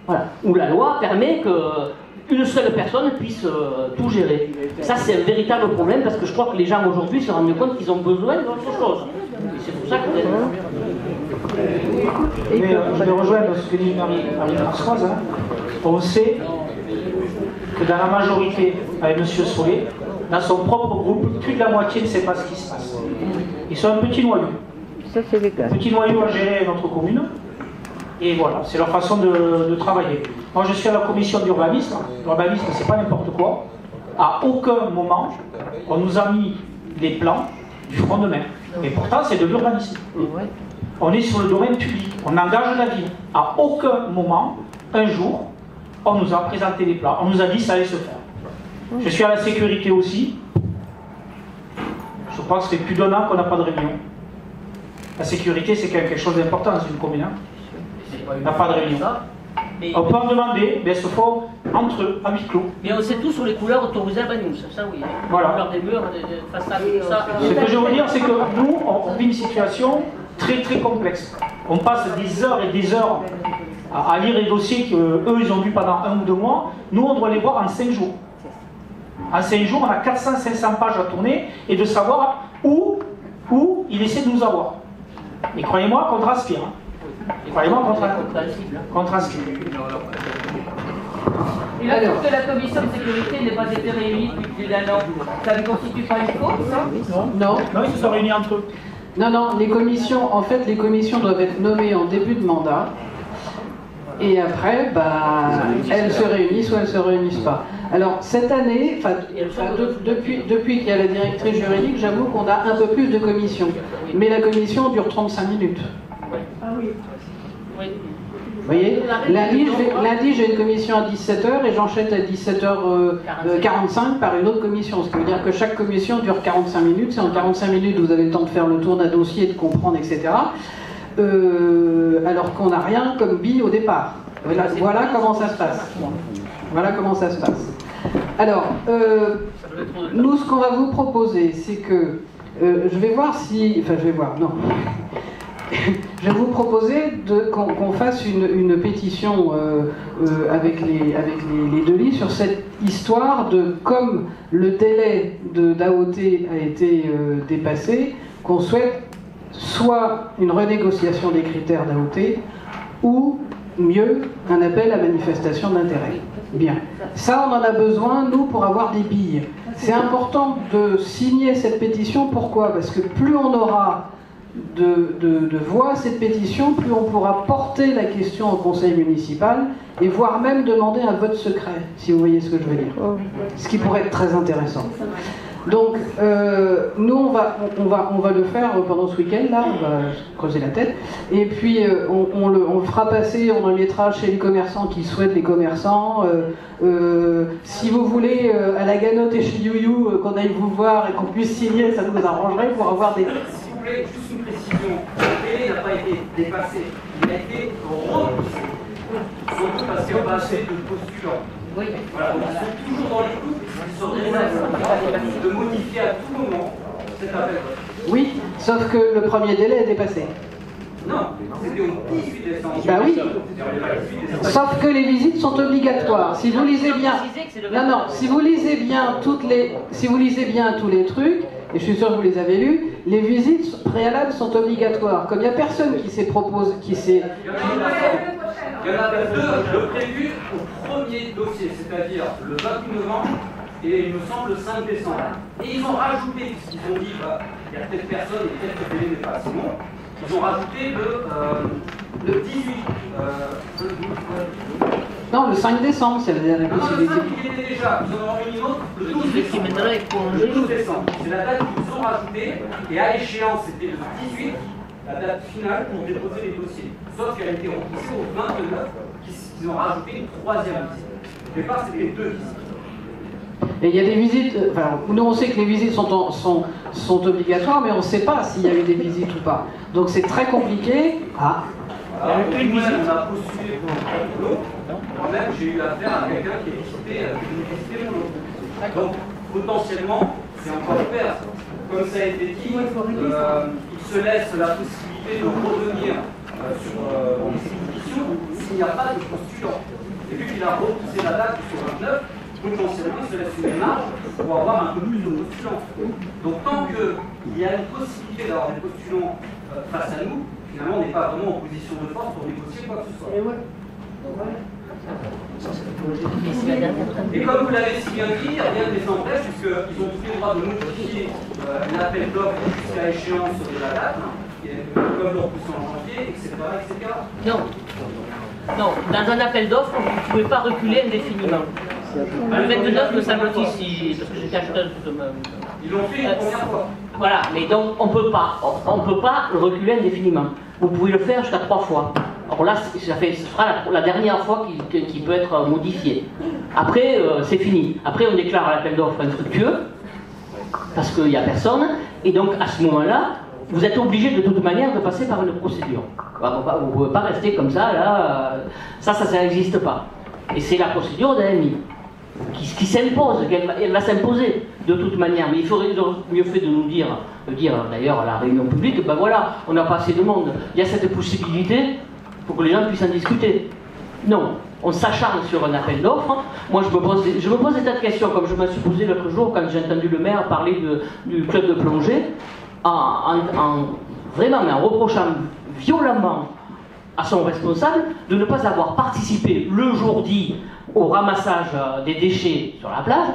Voilà. Où la loi permet qu'une seule personne puisse tout gérer. Ça, c'est un véritable problème parce que je crois que les gens aujourd'hui se rendent compte qu'ils ont besoin d'autre chose. Et c'est pour ça que...
Je vais rejoindre ce que dit Marie-Françoise. On sait que dans la majorité, avec M. Solé, dans son propre groupe, plus de la moitié ne sait pas ce qui se passe. Ils sont un petit noyau.
Ça, c'est légal.
Petit noyau à gérer notre commune. Et voilà, c'est leur façon de travailler. Moi, je suis à la commission d'urbanisme. L'urbanisme, c'est pas n'importe quoi. À aucun moment, on nous a mis les plans du front de mer. Et pourtant, c'est de l'urbanisme. On est sur le domaine public. On engage la ville. À aucun moment, un jour, on nous a présenté les plans. On nous a dit que ça allait se faire. Je suis à la sécurité aussi. Je pense que c'est plus d'un an qu'on n'a pas de réunion. La sécurité, c'est quelque chose d'important dans une commune. On n'a pas de réunion. On peut en demander, mais elles se font entre eux, à huis clos.
Mais on sait tout sur les couleurs autorisées à Vanouz, ça oui.
Voilà.
Les couleurs des murs, des façades, tout ça.
Ce que je veux dire, c'est que nous, on vit une situation très très complexe. On passe des heures et des heures à lire les dossiers qu'eux, ils ont vus pendant 1 ou 2 mois. Nous, on doit les voir en 5 jours. En 5 jours, on a 400-500 pages à tourner et de savoir où il essaie de nous avoir. Et croyez-moi qu'on transpire. Croyez-moi qu'on transpire.
Et là, parce que la commission de sécurité n'est pas été réunie depuis plus d'1 an, ça ne constitue pas une faute, ça?
Non.
Non, ils se sont réunis entre eux.
Non, les commissions, en fait, les commissions doivent être nommées en début de mandat. Et après, elles se réunissent ou elles ne se réunissent pas. Alors, cette année, depuis qu'il y a la directrice juridique, j'avoue qu'on a un peu plus de commissions. Mais la commission dure 35 minutes.
Ah oui.
Vous voyez, lundi j'ai une commission à 17h et j'enchaîne à 17h45 par une autre commission. Ce qui veut dire que chaque commission dure 45 minutes. C'est en 45 minutes vous avez le temps de faire le tour d'un dossier, de comprendre, etc. Alors qu'on n'a rien comme bille au départ. Voilà comment ça se passe. Voilà comment ça se passe. Alors, nous, ce qu'on va vous proposer, c'est que je vais voir si... Enfin, je vais voir, non. Je vais vous proposer qu'on fasse une pétition avec les Delis sur cette histoire de comme le délai d'AOT a été dépassé, qu'on souhaite soit une renégociation des critères d'AOT ou mieux un appel à manifestation d'intérêt. Bien. Ça, on en a besoin, nous, pour avoir des billes. C'est important de signer cette pétition. Pourquoi? Parce que plus on aura de voix à cette pétition, plus on pourra porter la question au conseil municipal et voire même demander un vote secret, si vous voyez ce que je veux dire. Ce qui pourrait être très intéressant. Donc, nous, on va le faire pendant ce week-end, là, on va creuser la tête, et puis on le fera passer, on le mettra chez les commerçants qui souhaitent, les commerçants. Si vous voulez, à la Ganotte et chez You qu'on aille vous voir et qu'on puisse signer, ça nous arrangerait pour avoir des...
S'il vous plaît, juste une précision, le délai n'a pas été dépassé, il a été repoussé. Surtout parce qu'il n'y a pas assez de postulants. Oui. Voilà, donc ils sont toujours dans les clous, ils sont réservés de modifier à tout moment cet appel.
Oui, sauf que le premier délai est dépassé.
Non, c'était au 18 décembre.
Bah oui. Sauf que les visites sont obligatoires. Si vous lisez bien, non, si vous lisez bien tous les trucs, et je suis sûr que vous les avez lus, les visites préalables sont obligatoires. Comme il n'y a personne qui s'est proposé, qui s'est...
Il y en avait deux prévus au premier dossier, c'est-à-dire le 28 novembre et il me semble le 5 décembre. Et ils ont rajouté, puisqu'ils ont dit, il y a peut-être personne et peut-être que le délai n'est pas assez long, ils ont rajouté le 18.
Non, le 5 décembre, c'est la dernière possibilité.
Le 5, il était déjà, ils en ont mis une autre, le 12 décembre. Le 12 décembre, c'est la date qu'ils ont rajoutée, et à l'échéance, c'était le 18, la date finale pour déposer les dossiers. Sauf qu'elle a été repoussée au 29, qu'ils ont rajouté une troisième visite. Au départ, c'était 2 visites.
Et il y a des visites, enfin, nous on sait que les visites sont obligatoires, mais on ne sait pas s'il y a eu des visites ou pas. Donc c'est très compliqué. Ah.
Alors, nous-mêmes, on a postulé pour un boulot. Moi-même, j'ai eu affaire à quelqu'un qui a visité mon lot. Donc, potentiellement, c'est encore faire. Comme ça a été dit, il se laisse la possibilité de revenir sur les expéditions s'il n'y a pas de postulant. Et vu qu'il a repoussé la date jusqu'au 29, potentiellement, il se laisse une marge pour avoir un peu plus de postulants. Donc, tant qu'il y a une possibilité d'avoir des postulants face à nous, finalement, on n'est pas vraiment en position de force pour négocier quoi que ce soit. Et comme vous l'avez si bien dit, rien ne les empêche, puisqu'ils ont tous les droits de modifier l'appel d'offres jusqu'à échéance de la date, comme le repousser en janvier, etc.
Non. Non, dans un appel d'offres, vous ne pouvez pas reculer indéfiniment. Le 29 me semble-t-il, parce que j'étais acheteuse de ma...
Ils l'ont fait une première fois.
Voilà, mais donc on peut pas le reculer indéfiniment. Vous pouvez le faire jusqu'à 3 fois. Alors là, ce sera la dernière fois qu'il peut être modifié. Après, c'est fini. Après, on déclare l'appel d'offres infructueux, parce qu'il n'y a personne, et donc à ce moment-là, vous êtes obligé de toute manière de passer par une procédure. Vous ne pouvez pas rester comme ça, là, ça n'existe pas. Et c'est la procédure d'AMI qui s'impose, elle va s'imposer de toute manière. Mais il faudrait mieux fait de nous dire d'ailleurs à la réunion publique, ben voilà, on n'a pas assez de monde. Il y a cette possibilité pour que les gens puissent en discuter. Non, on s'acharne sur un appel d'offres. Moi, je me pose des tas de questions, comme je me suis posé l'autre jour quand j'ai entendu le maire parler du club de plongée, vraiment en reprochant violemment à son responsable de ne pas avoir participé le jour dit au ramassage des déchets sur la plage.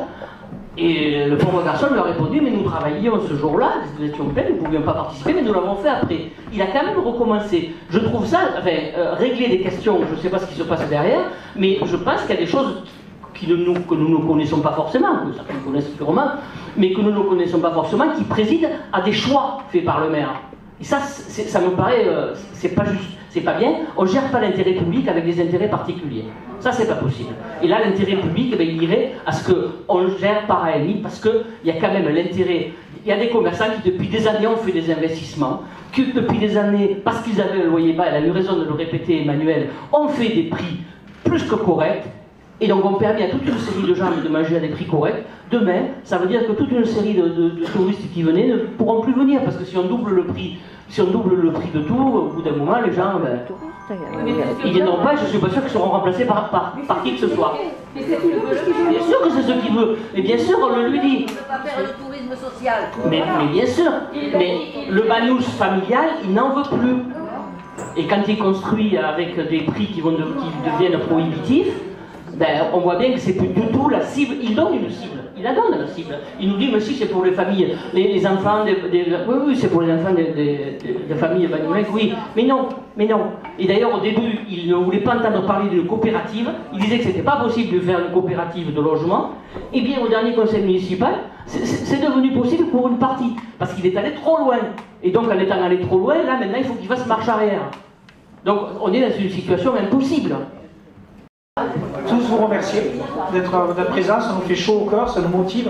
Et le pauvre garçon lui a répondu, mais nous travaillions ce jour-là, nous étions pleins, nous ne pouvions pas participer, mais nous l'avons fait après. Il a quand même recommencé. Je trouve ça, régler des questions, je ne sais pas ce qui se passe derrière, mais je pense qu'il y a des choses que nous ne connaissons pas forcément, que certains connaissent sûrement, mais que nous ne connaissons pas forcément, qui président à des choix faits par le maire. Et ça me paraît, c'est pas juste, c'est pas bien. On ne gère pas l'intérêt public avec des intérêts particuliers. Ça, c'est pas possible. Et là, l'intérêt public, il irait à ce qu'on gère par AMI, parce qu'il y a quand même l'intérêt. Il y a des commerçants qui, depuis des années, ont fait des investissements, qui, depuis des années, parce qu'ils avaient un loyer bas, elle a eu raison de le répéter, Emmanuel, ont fait des prix plus que corrects. Et donc on permet à toute une série de gens de manger à des prix corrects. Demain, ça veut dire que toute une série de touristes qui venaient ne pourront plus venir, parce que si on double le prix de tout, au bout d'un moment, les gens, ils ne viendront pas, je ne suis pas sûr qu'ils seront remplacés par qui que ce soit. Bien sûr que c'est ce qu'il veut, et bien sûr on le lui dit.
On ne peut pas faire le tourisme social.
Mais bien sûr, mais le Banous familial, il n'en veut plus. Et quand il construit avec des prix qui deviennent prohibitifs, ben, on voit bien que c'est plus du tout la cible. Il donne une cible, il la donne la cible. Il nous dit, mais si c'est pour les familles, les enfants, oui, c'est pour les enfants des familles Bagnolet, oui, mais non. Et d'ailleurs, au début, il ne voulait pas entendre parler d'une coopérative, il disait que c'était pas possible de faire une coopérative de logement. Et bien, au dernier conseil municipal, c'est devenu possible pour une partie, parce qu'il est allé trop loin. Et donc, en étant allé trop loin, là, maintenant, il faut qu'il fasse marche arrière. Donc, on est dans une situation impossible.
Tous vous remercier d'être présents, ça nous fait chaud au cœur, ça nous motive,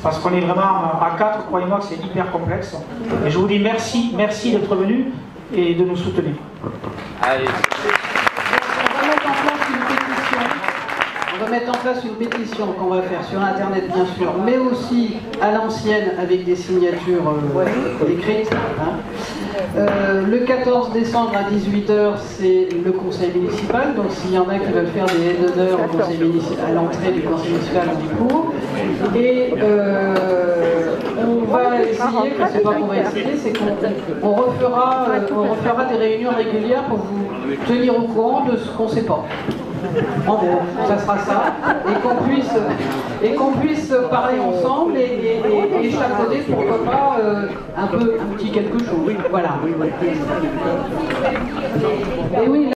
parce qu'on est vraiment à 4, croyez-moi que c'est hyper complexe. Et je vous dis merci d'être venus et de nous soutenir.
On
Allez.
va mettre en place une pétition qu'on va faire sur Internet, bien sûr, mais aussi à l'ancienne avec des signatures écrites. Le 14 décembre à 18h, c'est le conseil municipal. Donc s'il y en a qui veulent faire des aides d'honneur à l'entrée du conseil municipal, on est pour. Et on va essayer, je ne sais pas qu'on va essayer, c'est qu'on refera des réunions régulières pour vous tenir au courant de ce qu'on ne sait pas. En gros, ça sera ça, et qu'on puisse parler ensemble et échafauder, pourquoi pas, un petit quelque chose. Voilà. Et oui.